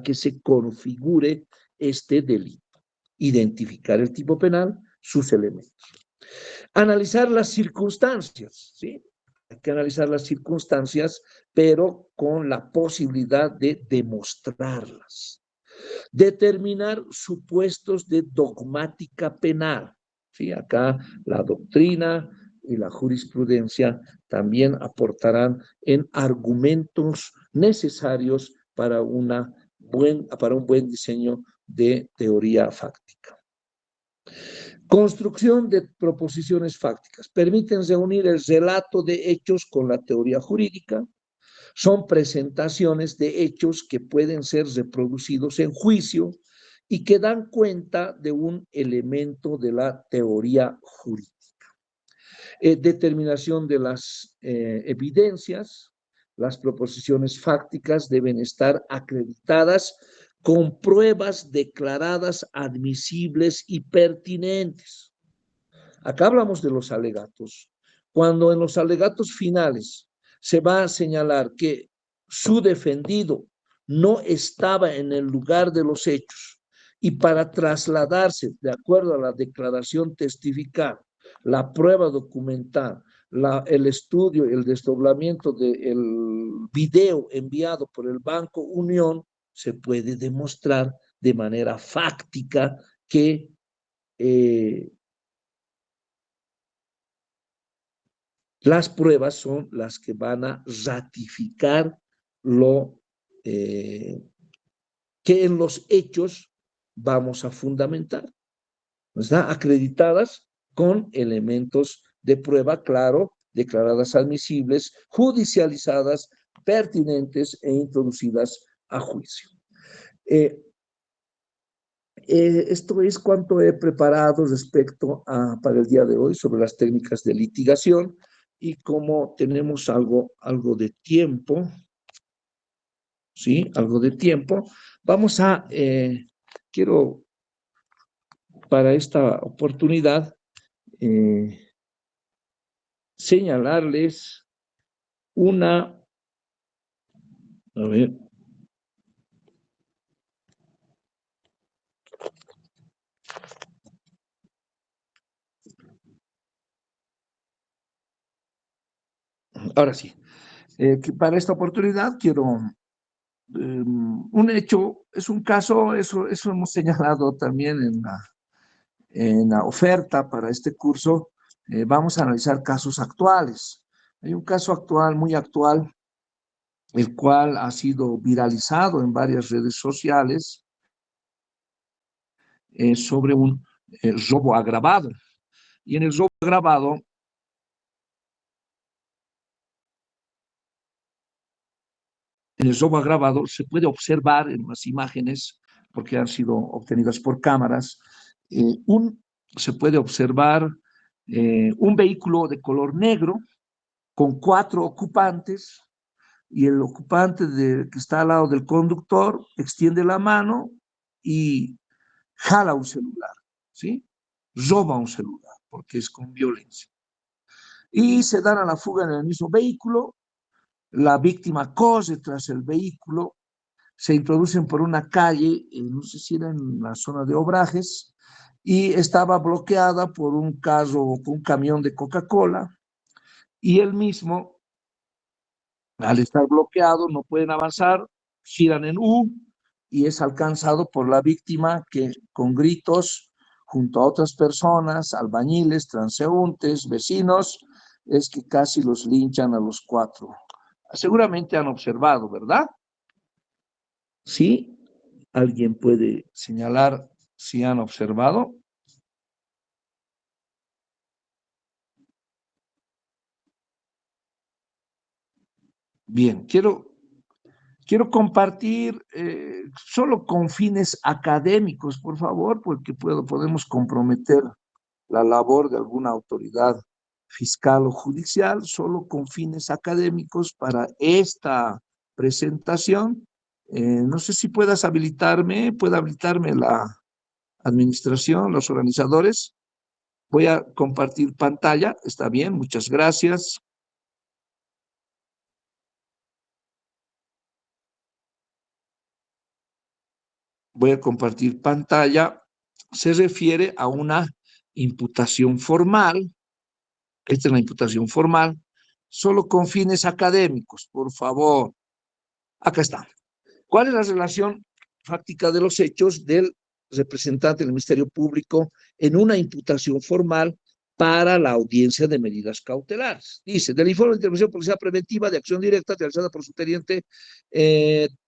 que se configure este delito? Identificar el tipo penal, sus elementos. Analizar las circunstancias, ¿sí? Hay que analizar las circunstancias, pero con la posibilidad de demostrarlas. Determinar supuestos de dogmática penal, ¿sí? Acá la doctrina y la jurisprudencia también aportarán en argumentos necesarios para un buen diseño de teoría fáctica. Construcción de proposiciones fácticas. Permiten reunir el relato de hechos con la teoría jurídica. Son presentaciones de hechos que pueden ser reproducidos en juicio y que dan cuenta de un elemento de la teoría jurídica. Determinación de las evidencias. Las proposiciones fácticas deben estar acreditadas con pruebas declaradas admisibles y pertinentes. Acá hablamos de los alegatos. Cuando en los alegatos finales se va a señalar que su defendido no estaba en el lugar de los hechos y para trasladarse de acuerdo a la declaración testifical, la prueba documental, el estudio, el desdoblamiento del video enviado por el Banco Unión, se puede demostrar de manera fáctica que las pruebas son las que van a ratificar lo que en los hechos vamos a fundamentar. ¿Está? Acreditadas con elementos de prueba, claro, declaradas admisibles, judicializadas, pertinentes e introducidas a juicio. Esto es cuanto he preparado respecto para el día de hoy sobre las técnicas de litigación, y como tenemos algo de tiempo, ¿sí? Algo de tiempo, vamos a, quiero para esta oportunidad señalarles a ver, ahora sí, que para esta oportunidad quiero un hecho, es un caso, eso hemos señalado también en la oferta para este curso. Vamos a analizar casos actuales. Hay un caso actual, muy actual, el cual ha sido viralizado en varias redes sociales sobre un robo agravado. Y en el robo agravado, se puede observar en las imágenes, porque han sido obtenidas por cámaras, se puede observar un vehículo de color negro con 4 ocupantes, y el ocupante que está al lado del conductor extiende la mano y jala un celular, ¿sí? Roba un celular, porque es con violencia. Y se dan a la fuga en el mismo vehículo. La víctima corre tras el vehículo, se introducen por una calle, no sé si era en la zona de Obrajes, y estaba bloqueada por un camión de Coca-Cola, y él mismo, al estar bloqueado, no pueden avanzar, giran en U, y es alcanzado por la víctima, que con gritos, junto a otras personas, albañiles, transeúntes, vecinos, es que casi los linchan a los 4. Seguramente han observado, ¿verdad? ¿Sí? ¿Alguien puede señalar si han observado? Bien, quiero compartir solo con fines académicos, por favor, porque podemos comprometer la labor de alguna autoridad fiscal o judicial, solo con fines académicos para esta presentación. No sé si puede habilitarme la administración, los organizadores. Voy a compartir pantalla, está bien, muchas gracias. Voy a compartir pantalla. Se refiere a una imputación formal. Esta es la imputación formal, solo con fines académicos, por favor. Acá está. ¿Cuál es la relación fáctica de los hechos del representante del Ministerio Público en una imputación formal para la audiencia de medidas cautelares? Dice, del informe de intervención policial preventiva de acción directa realizada por su teniente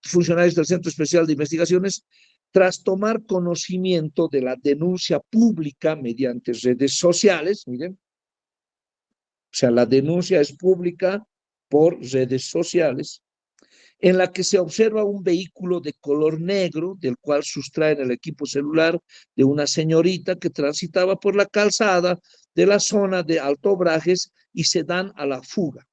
funcionarios del Centro Especial de Investigaciones, tras tomar conocimiento de la denuncia pública mediante redes sociales, miren, o sea, la denuncia es pública por redes sociales, en la que se observa un vehículo de color negro, del cual sustraen el equipo celular de una señorita que transitaba por la calzada de la zona de Alto Obrajes, y se dan a la fuga.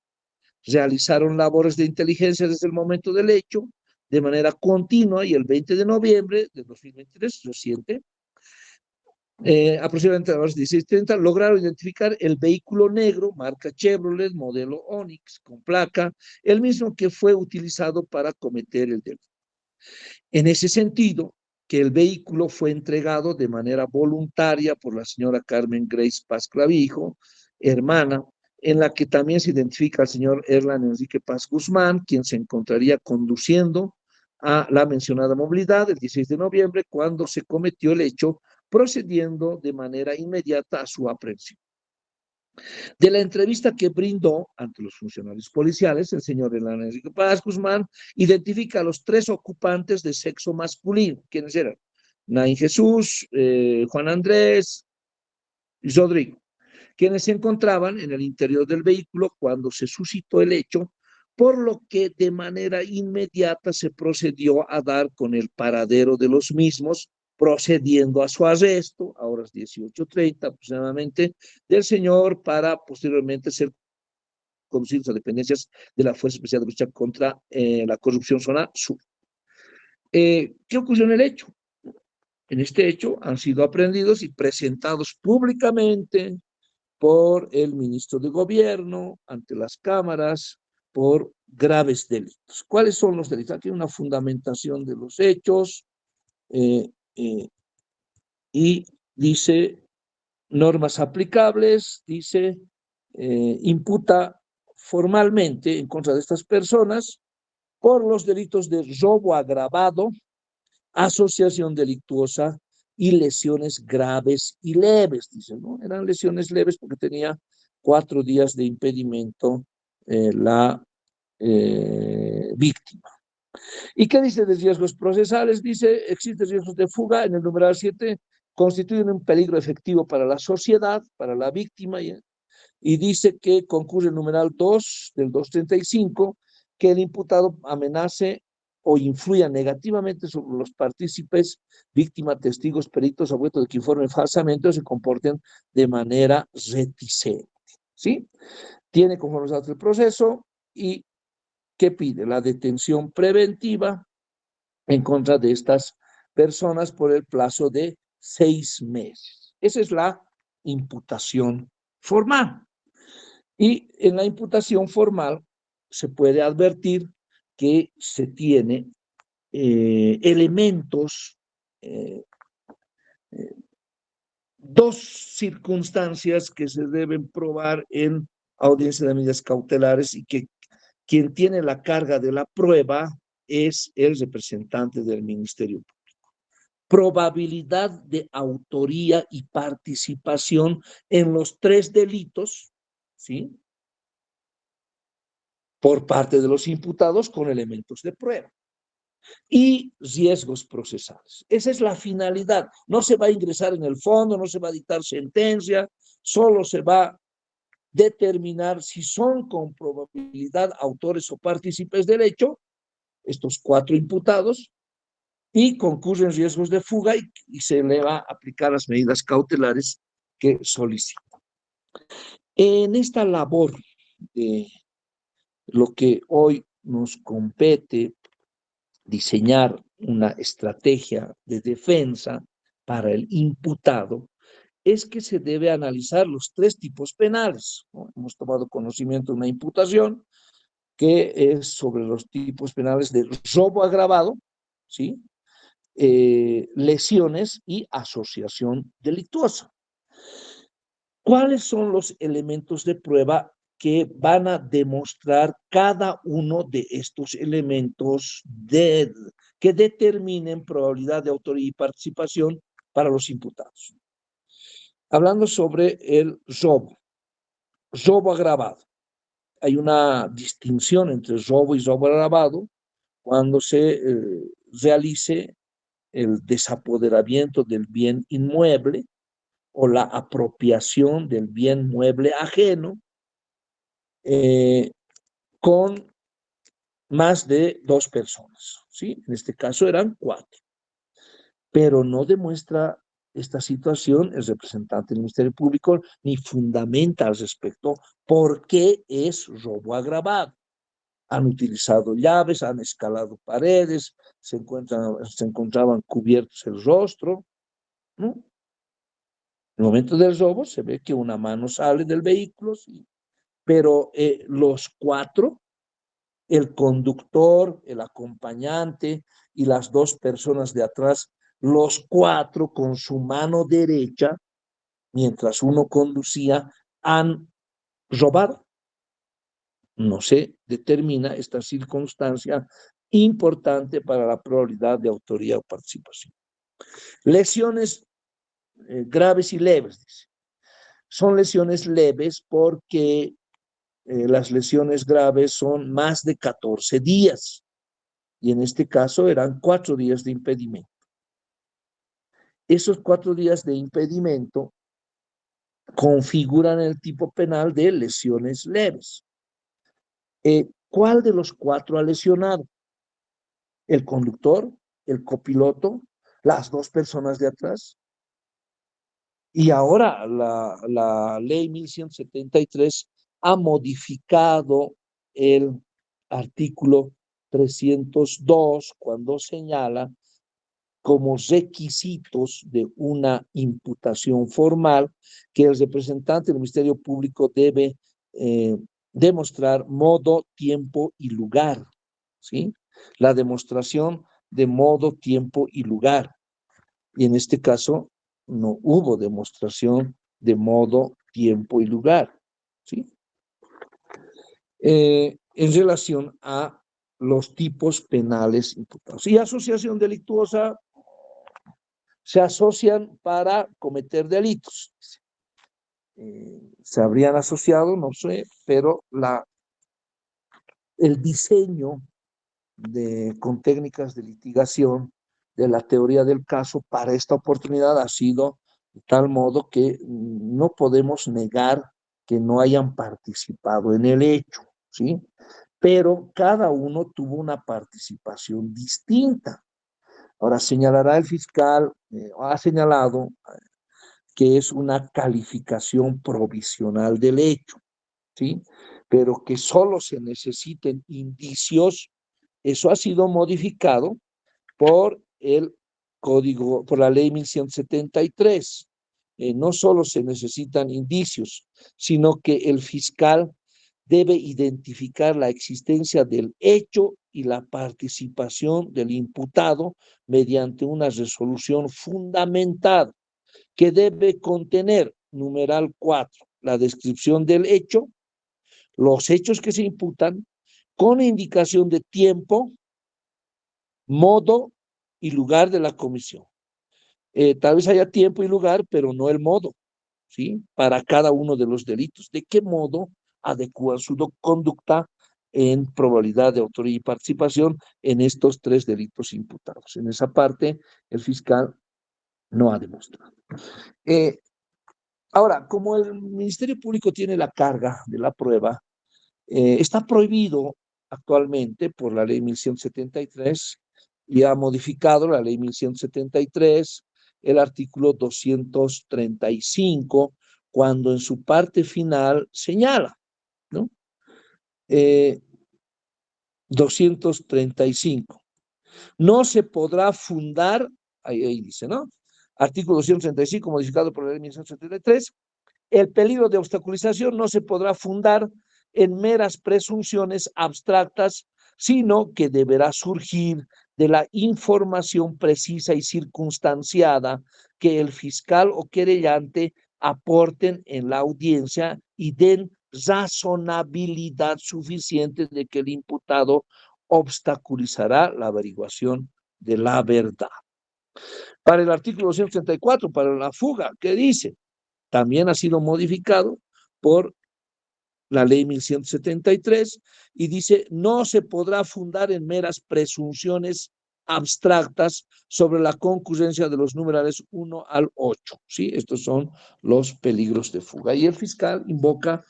Realizaron labores de inteligencia desde el momento del hecho, de manera continua, y el 20 de noviembre de 2023, reciente, aproximadamente a las 16:30, lograron identificar el vehículo negro, marca Chevrolet, modelo Onix, con placa, el mismo que fue utilizado para cometer el delito. En ese sentido, que el vehículo fue entregado de manera voluntaria por la señora Carmen Grace Paz Clavijo, hermana, en la que también se identifica al señor Erlan Enrique Paz Guzmán, quien se encontraría conduciendo a la mencionada movilidad el 16 de noviembre, cuando se cometió el hecho, procediendo de manera inmediata a su aprehensión. De la entrevista que brindó ante los funcionarios policiales, el señor Hernán Enrique Paz Guzmán identifica a los 3 ocupantes de sexo masculino. ¿Quiénes eran? Nain Jesús, Juan Andrés y Rodrigo, quienes se encontraban en el interior del vehículo cuando se suscitó el hecho, por lo que de manera inmediata se procedió a dar con el paradero de los mismos, procediendo a su arresto, a horas 18:30 aproximadamente, del señor, para posteriormente ser conducidos a dependencias de la Fuerza Especial de Lucha contra la Corrupción Zona Sur. ¿Qué ocurrió en el hecho? En este hecho han sido aprehendidos y presentados públicamente por el ministro de Gobierno ante las cámaras por graves delitos. ¿Cuáles son los delitos? Aquí hay una fundamentación de los hechos y dice normas aplicables, dice imputa formalmente en contra de estas personas por los delitos de robo agravado, asociación delictuosa y lesiones graves y leves, dice, ¿no? Eran lesiones leves porque tenía 4 días de impedimento la víctima. ¿Y qué dice de riesgos procesales? Dice, existen riesgos de fuga, en el numeral 7, constituyen un peligro efectivo para la sociedad, para la víctima, y dice que concurre el numeral 2 del 235, que el imputado amenace o influya negativamente sobre los partícipes, víctimas, testigos, peritos, objeto de que informen falsamente o se comporten de manera reticente, ¿sí? Tiene conformidad el proceso y ¿qué pide? La detención preventiva en contra de estas personas por el plazo de 6 meses. Esa es la imputación formal. Y en la imputación formal se puede advertir que se tiene elementos, 2 circunstancias que se deben probar en audiencia de medidas cautelares y que quien tiene la carga de la prueba es el representante del Ministerio Público. Probabilidad de autoría y participación en los 3 delitos, ¿sí? Por parte de los imputados con elementos de prueba. Y riesgos procesales. Esa es la finalidad. No se va a ingresar en el fondo, no se va a dictar sentencia, solo se va a determinar si son con probabilidad autores o partícipes del hecho, estos 4 imputados, y concurren riesgos de fuga y se le va a aplicar las medidas cautelares que solicita. En esta labor de lo que hoy nos compete diseñar una estrategia de defensa para el imputado, es que se debe analizar los 3 tipos penales, ¿no? Hemos tomado conocimiento de una imputación que es sobre los tipos penales de robo agravado, ¿sí? Lesiones y asociación delictuosa. ¿Cuáles son los elementos de prueba que van a demostrar cada uno de estos elementos que determinen probabilidad de autoría y participación para los imputados? Hablando sobre el robo agravado. Hay una distinción entre robo y robo agravado cuando se realice el desapoderamiento del bien inmueble o la apropiación del bien mueble ajeno con más de 2 personas, ¿sí? En este caso eran 4. Pero no demuestra esta situación el representante del Ministerio Público ni fundamenta al respecto por qué es robo agravado. Han utilizado llaves, han escalado paredes, se encontraban cubiertos el rostro, ¿no? En el momento del robo se ve que una mano sale del vehículo, sí, pero los 4, el conductor, el acompañante y las 2 personas de atrás, los 4 con su mano derecha, mientras uno conducía, han robado. No se determina esta circunstancia importante para la probabilidad de autoría o participación. Lesiones graves y leves, dice. Son lesiones leves porque las lesiones graves son más de 14 días y en este caso eran 4 días de impedimento. Esos 4 días de impedimento configuran el tipo penal de lesiones leves. ¿Cuál de los 4 ha lesionado? ¿El conductor, el copiloto, las 2 personas de atrás? Y ahora la ley 1173 ha modificado el artículo 302 cuando señala como requisitos de una imputación formal que el representante del Ministerio Público debe demostrar modo, tiempo y lugar, ¿sí? La demostración de modo, tiempo y lugar. Y en este caso no hubo demostración de modo, tiempo y lugar, ¿sí? En relación a los tipos penales imputados. Y asociación delictuosa se asocian para cometer delitos. Se habrían asociado, no sé, pero el diseño con técnicas de litigación de la teoría del caso para esta oportunidad ha sido de tal modo que no podemos negar que no hayan participado en el hecho, ¿sí? Pero cada uno tuvo una participación distinta. Ahora señalará el fiscal, ha señalado que es una calificación provisional del hecho, ¿sí? Pero que solo se necesiten indicios. Eso ha sido modificado por el código, por la ley 1173. No solo se necesitan indicios, sino que el fiscal debe identificar la existencia del hecho y la participación del imputado mediante una resolución fundamentada que debe contener, numeral 4, la descripción del hecho, los hechos que se imputan, con indicación de tiempo, modo y lugar de la comisión. Tal vez haya tiempo y lugar, pero no el modo, ¿sí? Para cada uno de los delitos. ¿De qué modo adecuar su conducta en probabilidad de autoría y participación en estos 3 delitos imputados? En esa parte, el fiscal no ha demostrado. Ahora, como el Ministerio Público tiene la carga de la prueba, está prohibido actualmente por la ley 1173 y ha modificado la ley 1173 el artículo 235 cuando en su parte final señala, ¿no? 235. No se podrá fundar, ahí dice, ¿no? Artículo 235 modificado por la ley 1173, el peligro de obstaculización no se podrá fundar en meras presunciones abstractas, sino que deberá surgir de la información precisa y circunstanciada que el fiscal o querellante aporten en la audiencia y den razonabilidad suficiente de que el imputado obstaculizará la averiguación de la verdad. Para el artículo 234, para la fuga, ¿qué dice? También ha sido modificado por la ley 1173 y dice, no se podrá fundar en meras presunciones abstractas sobre la concurrencia de los numerales 1 al 8, ¿sí? Estos son los peligros de fuga. Y el fiscal invoca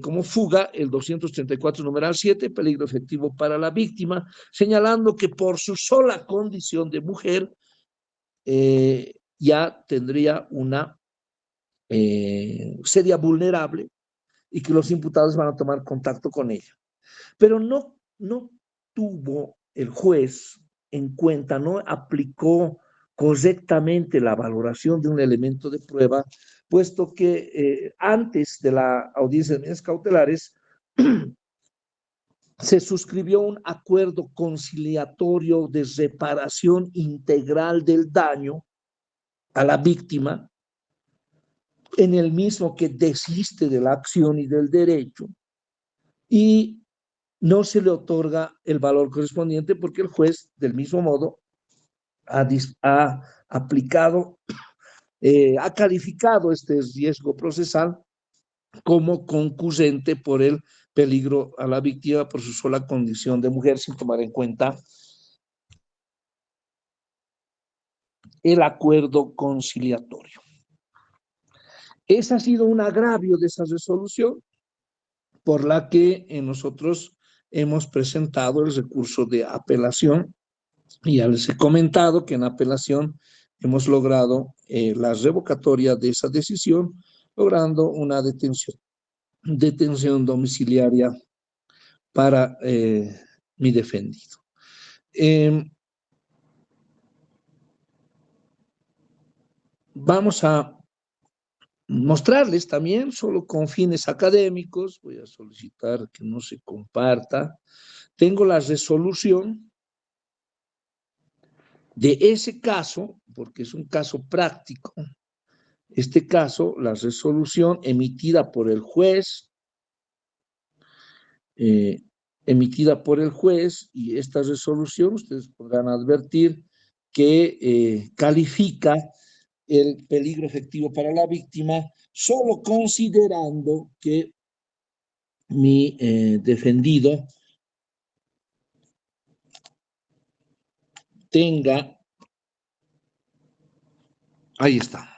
como fuga el 234 numeral 7, peligro efectivo para la víctima, señalando que por su sola condición de mujer ya tendría una sería vulnerable y que los imputados van a tomar contacto con ella. Pero no tuvo el juez en cuenta, no aplicó correctamente la valoración de un elemento de prueba, puesto que antes de la audiencia de medidas cautelares se suscribió un acuerdo conciliatorio de reparación integral del daño a la víctima, en el mismo que desiste de la acción y del derecho, y no se le otorga el valor correspondiente porque el juez, del mismo modo, ha aplicado, ha calificado este riesgo procesal como concurrente por el peligro a la víctima por su sola condición de mujer, sin tomar en cuenta el acuerdo conciliatorio. Ese ha sido un agravio de esa resolución, por la que nosotros hemos presentado el recurso de apelación, y ya les he comentado que en apelación hemos logrado la revocatoria de esa decisión, logrando una detención domiciliaria para mi defendido. Vamos a mostrarles también, solo con fines académicos, voy a solicitar que no se comparta. Tengo la resolución de ese caso, porque es un caso práctico. Este caso, la resolución emitida por el juez, y esta resolución, ustedes podrán advertir que califica el peligro efectivo para la víctima, solo considerando que mi defendido tenga, ahí está,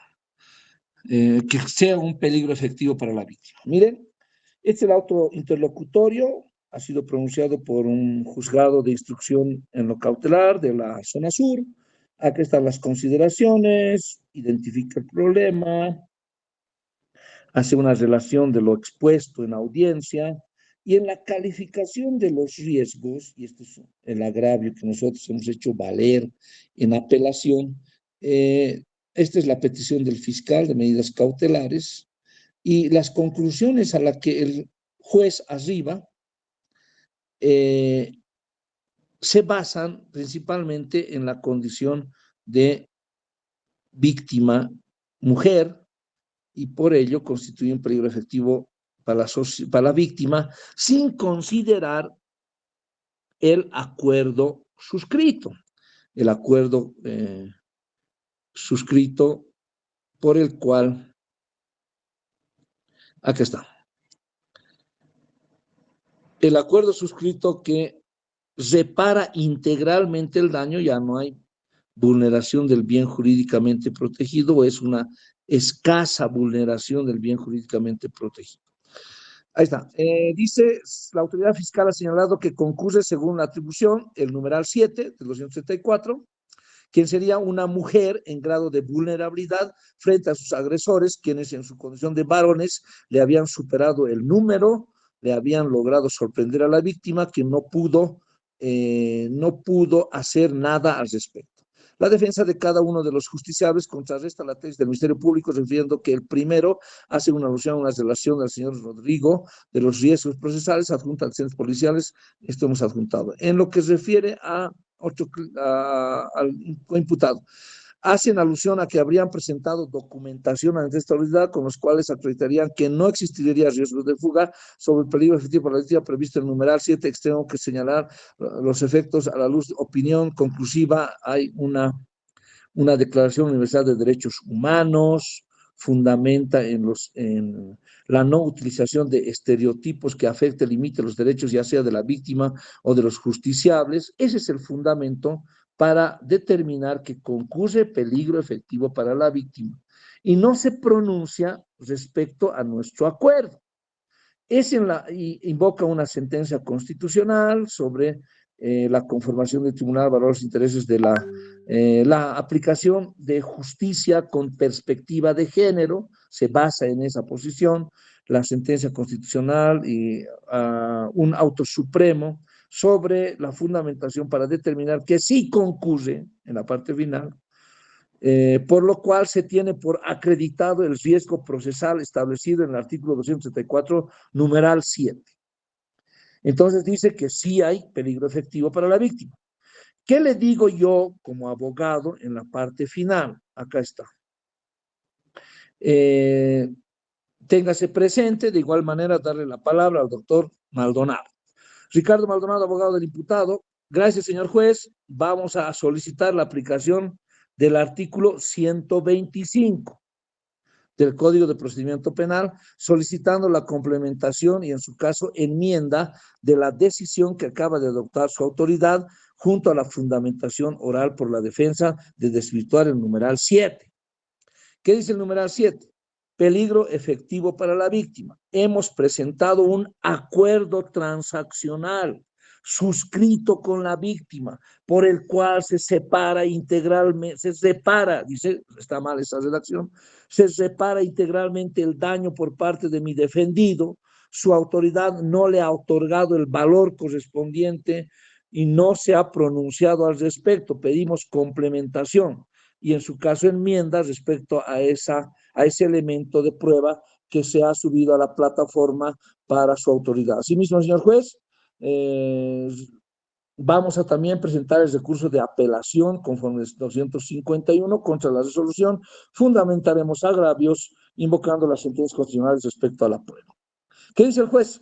que sea un peligro efectivo para la víctima. Miren, este es el auto interlocutorio, ha sido pronunciado por un juzgado de instrucción en lo cautelar de la zona sur. Aquí están las consideraciones, identifica el problema, hace una relación de lo expuesto en audiencia, y en la calificación de los riesgos, y esto es el agravio que nosotros hemos hecho valer en apelación, esta es la petición del fiscal de medidas cautelares, y las conclusiones a las que el juez arriba se basan principalmente en la condición de víctima mujer, y por ello constituye un peligro efectivo para la víctima, sin considerar el acuerdo suscrito. El acuerdo suscrito por el cual, aquí está, el acuerdo suscrito que repara integralmente el daño, ya no hay vulneración del bien jurídicamente protegido, o es una escasa vulneración del bien jurídicamente protegido. Ahí está. Dice, la autoridad fiscal ha señalado que concurre según la atribución, el numeral 7 del 274, quien sería una mujer en grado de vulnerabilidad frente a sus agresores, quienes en su condición de varones le habían superado el número, le habían logrado sorprender a la víctima, que no pudo hacer nada al respecto. La defensa de cada uno de los justiciables contrarresta la tesis del Ministerio Público, refiriendo que el primero hace una alusión a una relación del señor Rodrigo de los riesgos procesales, adjunta acciones policiales, esto hemos adjuntado. En lo que se refiere al coimputado, hacen alusión a que habrían presentado documentación ante esta autoridad con los cuales acreditarían que no existiría riesgo de fuga sobre el peligro efectivo para la víctima previsto en el numeral 7, extremo que señalar los efectos a la luz de opinión conclusiva. Hay una Declaración Universal de Derechos Humanos, fundamenta en la no utilización de estereotipos que afecten, limite los derechos, ya sea de la víctima o de los justiciables. Ese es el fundamento para determinar que concurre peligro efectivo para la víctima, y no se pronuncia respecto a nuestro acuerdo. Invoca una sentencia constitucional sobre la conformación del tribunal, valores e intereses de la aplicación de justicia con perspectiva de género, se basa en esa posición, la sentencia constitucional y un auto supremo sobre la fundamentación para determinar que sí concurre en la parte final, por lo cual se tiene por acreditado el riesgo procesal establecido en el artículo 274, numeral 7. Entonces dice que sí hay peligro efectivo para la víctima. ¿Qué le digo yo como abogado en la parte final? Acá está. Téngase presente, de igual manera darle la palabra al doctor Maldonado. Ricardo Maldonado, abogado del imputado. Gracias, señor juez. Vamos a solicitar la aplicación del artículo 125 del Código de Procedimiento Penal, solicitando la complementación y, en su caso, enmienda de la decisión que acaba de adoptar su autoridad junto a la fundamentación oral por la defensa de desvirtuar el numeral 7. ¿Qué dice el numeral 7? Peligro efectivo para la víctima. Hemos presentado un acuerdo transaccional suscrito con la víctima, por el cual se separa integralmente, dice, está mal esa redacción, se separa integralmente el daño por parte de mi defendido, su autoridad no le ha otorgado el valor correspondiente y no se ha pronunciado al respecto. Pedimos complementación y, en su caso, enmiendas respecto a ese elemento de prueba que se ha subido a la plataforma para su autoridad. Asimismo, señor juez, vamos a también presentar el recurso de apelación conforme 251 contra la resolución. Fundamentaremos agravios invocando las sentencias constitucionales respecto a la prueba. ¿Qué dice el juez?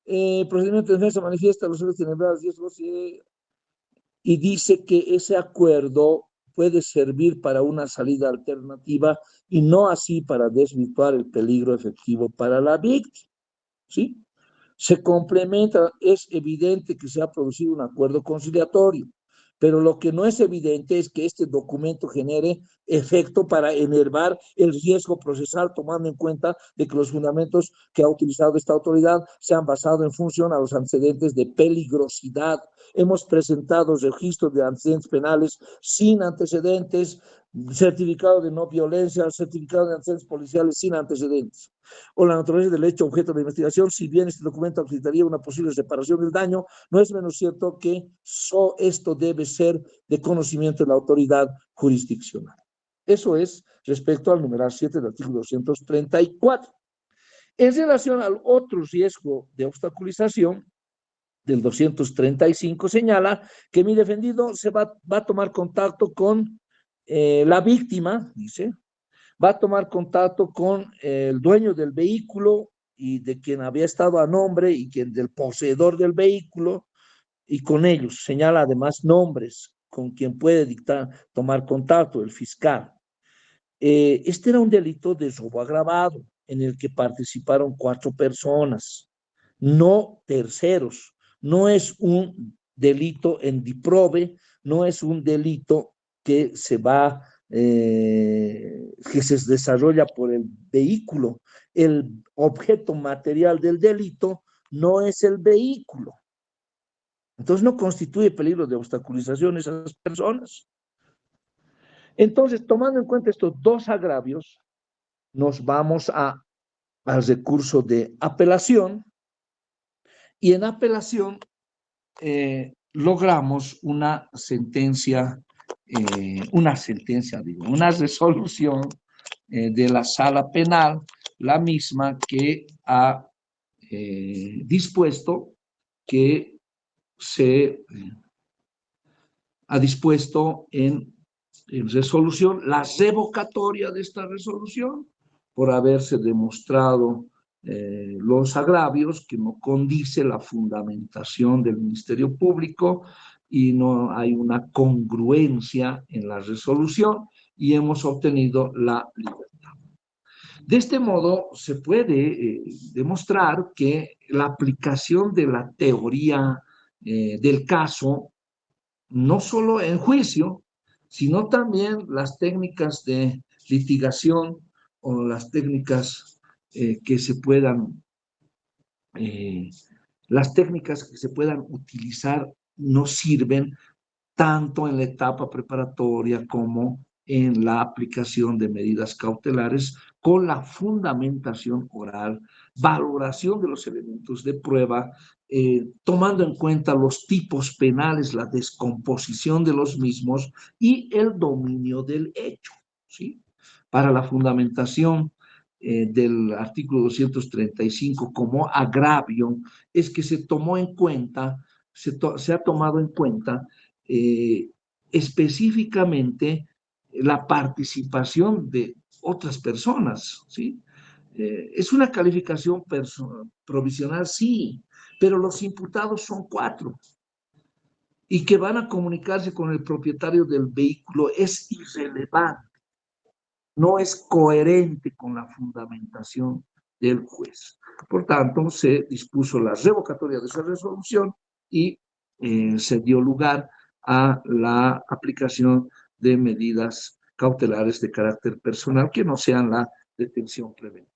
Procedimiento de defensa manifiesta los hechos tenebrados y dice que ese acuerdo puede servir para una salida alternativa y no así para desvirtuar el peligro efectivo para la víctima, ¿sí? Se complementa, es evidente que se ha producido un acuerdo conciliatorio, pero lo que no es evidente es que este documento genere efecto para enervar el riesgo procesal, tomando en cuenta de que los fundamentos que ha utilizado esta autoridad se han basado en función a los antecedentes de peligrosidad. Hemos presentado registros de antecedentes penales sin antecedentes, certificado de no violencia, certificado de antecedentes policiales sin antecedentes, o la naturaleza del hecho objeto de investigación. Si bien este documento acreditaría una posible reparación del daño, no es menos cierto que esto debe ser de conocimiento de la autoridad jurisdiccional. Eso es respecto al numeral 7 del artículo 234. En relación al otro riesgo de obstaculización, del 235 señala que mi defendido va a tomar contacto con la víctima, dice, va a tomar contacto con el dueño del vehículo y de quien había estado a nombre y del poseedor del vehículo, y con ellos señala además nombres con quien puede tomar contacto, el fiscal. Este era un delito de robo agravado en el que participaron 4 personas, no terceros. No es un delito en diprove, no es un delito que se desarrolla por el vehículo. El objeto material del delito no es el vehículo. Entonces no constituye peligro de obstaculización esas personas. Entonces, tomando en cuenta estos 2 agravios, nos vamos al recurso de apelación, y en apelación logramos una resolución de la sala penal, la misma que ha dispuesto en resolución la revocatoria de esta resolución por haberse demostrado los agravios, que no condice la fundamentación del Ministerio Público y no hay una congruencia en la resolución, y hemos obtenido la libertad. De este modo se puede demostrar que la aplicación de la teoría del caso, no solo en juicio, sino también las técnicas de litigación o las técnicas que se puedan utilizar, nos sirven tanto en la etapa preparatoria como en la aplicación de medidas cautelares, con la fundamentación oral, valoración de los elementos de prueba, tomando en cuenta los tipos penales, la descomposición de los mismos y el dominio del hecho, ¿sí? Para la fundamentación del artículo 235 como agravio, es que se ha tomado en cuenta específicamente la participación de otras personas, ¿sí? Es una calificación provisional, sí, pero los imputados son 4 y que van a comunicarse con el propietario del vehículo es irrelevante, no es coherente con la fundamentación del juez. Por tanto, se dispuso la revocatoria de esa resolución y se dio lugar a la aplicación de medidas cautelares de carácter personal que no sean la detención preventiva.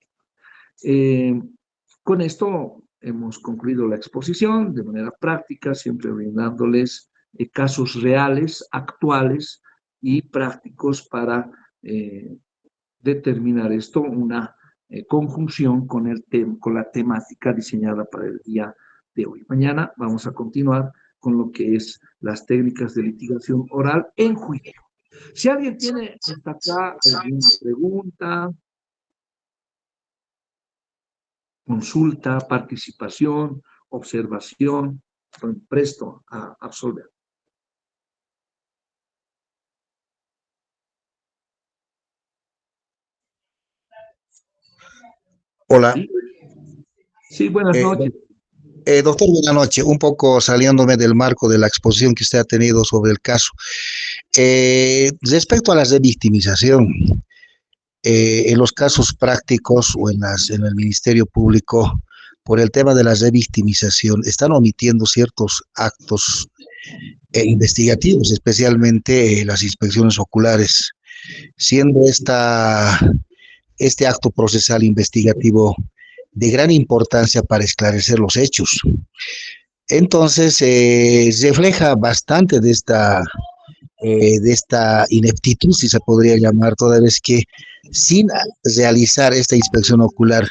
Con esto hemos concluido la exposición de manera práctica, siempre brindándoles casos reales, actuales y prácticos para determinar esto, una conjunción con la temática diseñada para el día de hoy. Mañana vamos a continuar con lo que es las técnicas de litigación oral en juicio. Si alguien tiene hasta acá alguna pregunta, consulta, participación, observación, estoy presto a absolver. Hola. Sí, sí, buenas noches. Doctor, buenas noches. Un poco saliéndome del marco de la exposición que usted ha tenido sobre el caso. Respecto a la revictimización, en los casos prácticos o en el Ministerio Público, por el tema de la revictimización, están omitiendo ciertos actos investigativos, especialmente las inspecciones oculares, siendo este acto procesal investigativo de gran importancia para esclarecer los hechos. Entonces, refleja bastante de esta ineptitud, si se podría llamar, toda vez que sin realizar esta inspección ocular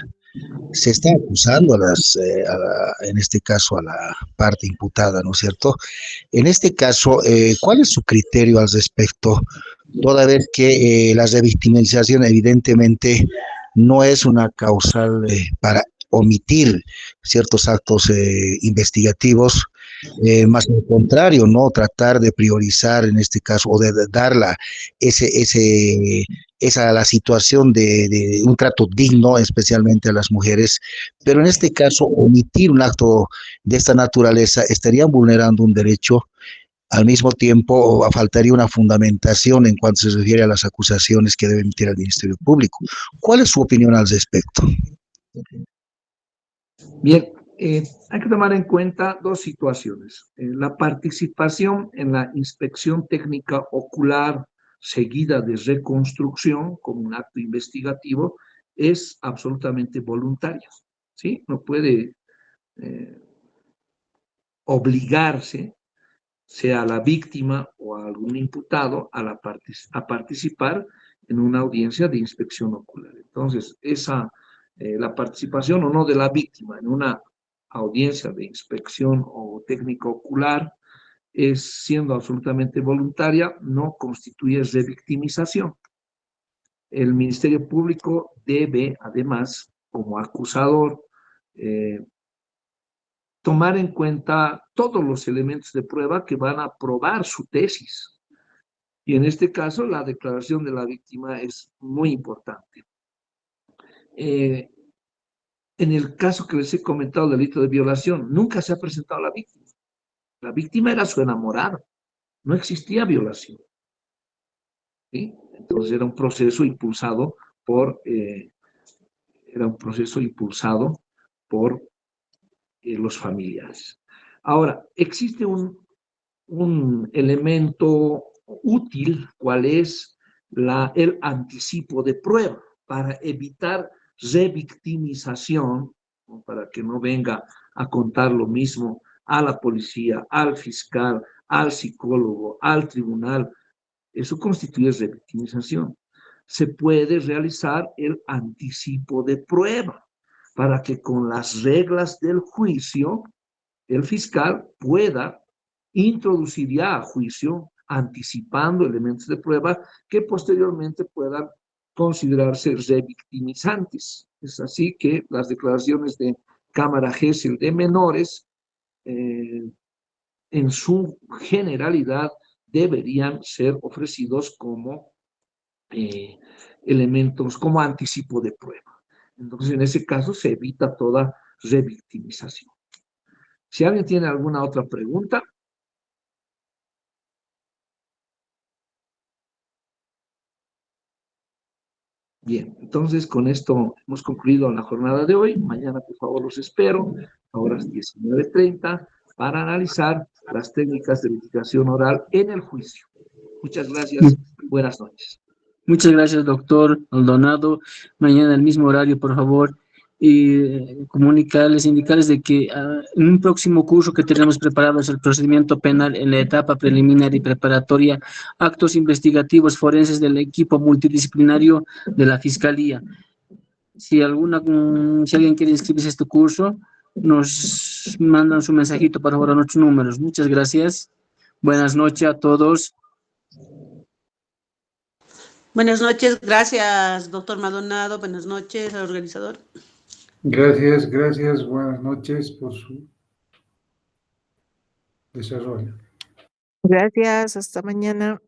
se está acusando en este caso, a la parte imputada, ¿no es cierto? En este caso, ¿cuál es su criterio al respecto? Toda vez que la revictimización evidentemente no es una causal para omitir ciertos actos investigativos, más al contrario, ¿no? Tratar de priorizar en este caso o de dar la situación de un trato digno, especialmente a las mujeres, pero en este caso omitir un acto de esta naturaleza estarían vulnerando un derecho. Al mismo tiempo, faltaría una fundamentación en cuanto se refiere a las acusaciones que debe emitir el Ministerio Público. ¿Cuál es su opinión al respecto? Bien, hay que tomar en cuenta 2 situaciones. La participación en la inspección técnica ocular seguida de reconstrucción como un acto investigativo es absolutamente voluntaria, ¿sí? No puede obligarse, sea a la víctima o a algún imputado, a participar en una audiencia de inspección ocular. Entonces, la participación o no de la víctima en una audiencia de inspección o técnico ocular siendo absolutamente voluntaria, no constituye revictimización. El Ministerio Público debe, además, como acusador, tomar en cuenta todos los elementos de prueba que van a probar su tesis. Y en este caso, la declaración de la víctima es muy importante. En el caso que les he comentado, delito de violación, nunca se ha presentado la víctima. La víctima era su enamorado. No existía violación, ¿sí? Entonces era un proceso impulsado por los familiares. Ahora, existe un elemento útil, cuál es el anticipo de prueba, para evitar revictimización, para que no venga a contar lo mismo a la policía, al fiscal, al psicólogo, al tribunal. Eso constituye revictimización. Se puede realizar el anticipo de prueba para que con las reglas del juicio el fiscal pueda introducir ya a juicio anticipando elementos de prueba que posteriormente puedan considerarse revictimizantes. Es así que las declaraciones de Cámara Gesell de menores, en su generalidad, deberían ser ofrecidos como elementos, como anticipo de prueba. Entonces, en ese caso, se evita toda revictimización. Si alguien tiene alguna otra pregunta. Bien, entonces con esto hemos concluido la jornada de hoy. Mañana, por favor, los espero a horas 19:30 para analizar las técnicas de verificación oral en el juicio. Muchas gracias. Buenas noches. Muchas gracias, doctor Maldonado. Mañana el mismo horario, por favor. Y indicarles de que en un próximo curso que tenemos preparado es el procedimiento penal en la etapa preliminar y preparatoria, actos investigativos forenses del equipo multidisciplinario de la Fiscalía. Si alguien quiere inscribirse a este curso, nos mandan su mensajito, por favor, a nuestros números. Muchas gracias. Buenas noches a todos. Buenas noches, gracias, doctor Maldonado. Buenas noches al organizador. Gracias, gracias. Buenas noches por su desarrollo. Gracias, hasta mañana.